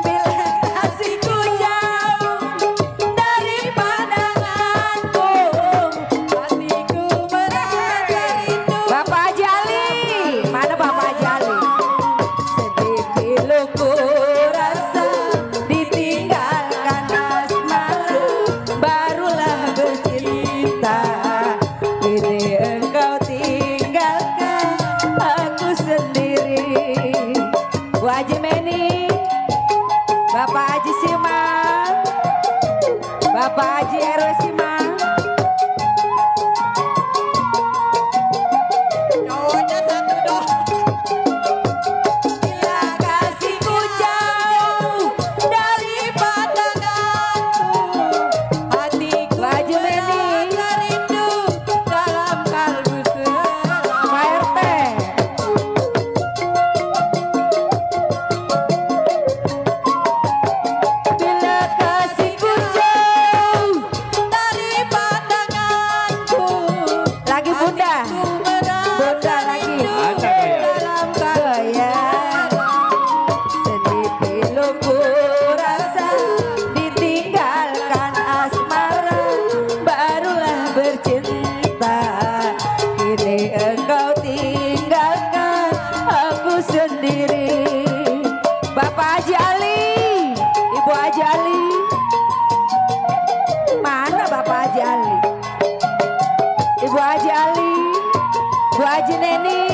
bila kasihku jauh Dari pandanganku, hatiku merasa rindu. Bapak Haji Ali mana Bapak Haji Ali sedih piluku rasa ditinggalkan asmara barulah bercinta kini engkau tinggalkan aku sendiri Bu Haji Meni Bapak Haji Simang Bapak Haji RW Simang Cowoknya satu dong. bila kasihku jauh Dari pandanganku, hatiku Bu Haji Meni merasa rindu dalam kalbu selalu. Pak RT bila kasihku jauh Dari pandanganku, lagi bunda hatiku merasa bunda lagi Ada goyang. dalam kalbu goyang sedih piluku rasa ditinggalkan asmara barulah bercinta kini engkau tinggalkan aku sendiri Bapak Haji Ali Ibu Haji Ali mana Bapak Haji Ali Ibu Haji Ali Bu Haji Neni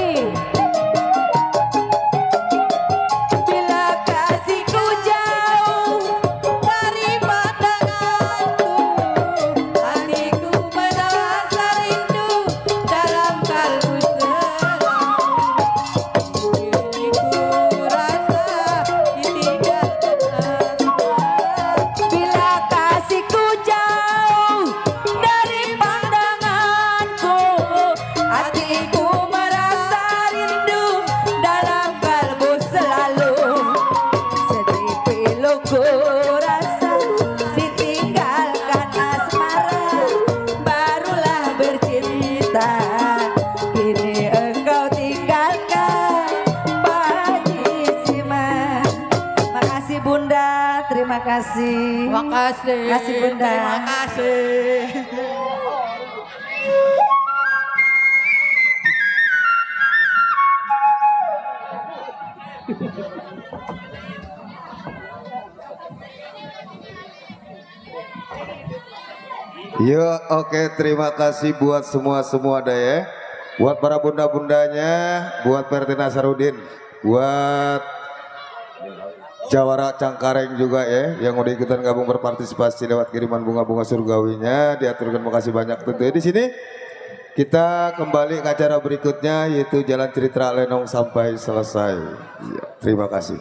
bila kasihku jauh dari pandanganku, hatiku merasa rindu dalam kalbu selalu. Diriku rasa ditinggalkan asmara. bila kasihku jauh dari pandanganku hatiku merasa rindu dalam kalbu selalu sedih piluku rasa ditinggalkan asmara barulah bercinta kini engkau tinggalkan Pak Haji Simang makasih Bunda terima kasih Makasih. Makasih, Bunda. Terima kasih. Yo, oke, terima kasih buat semua dah ya. Buat para bunda-bundanya, buat PRT Nasarudin, buat Jawara Cangkareng juga ya, yang udah ikutan gabung berpartisipasi lewat kiriman bunga-bunga surgawinya, diaturkan makasih banyak tentunya. Di sini kita kembali ke acara berikutnya yaitu Jalan Cerita Lenong sampai selesai. Ya, terima kasih.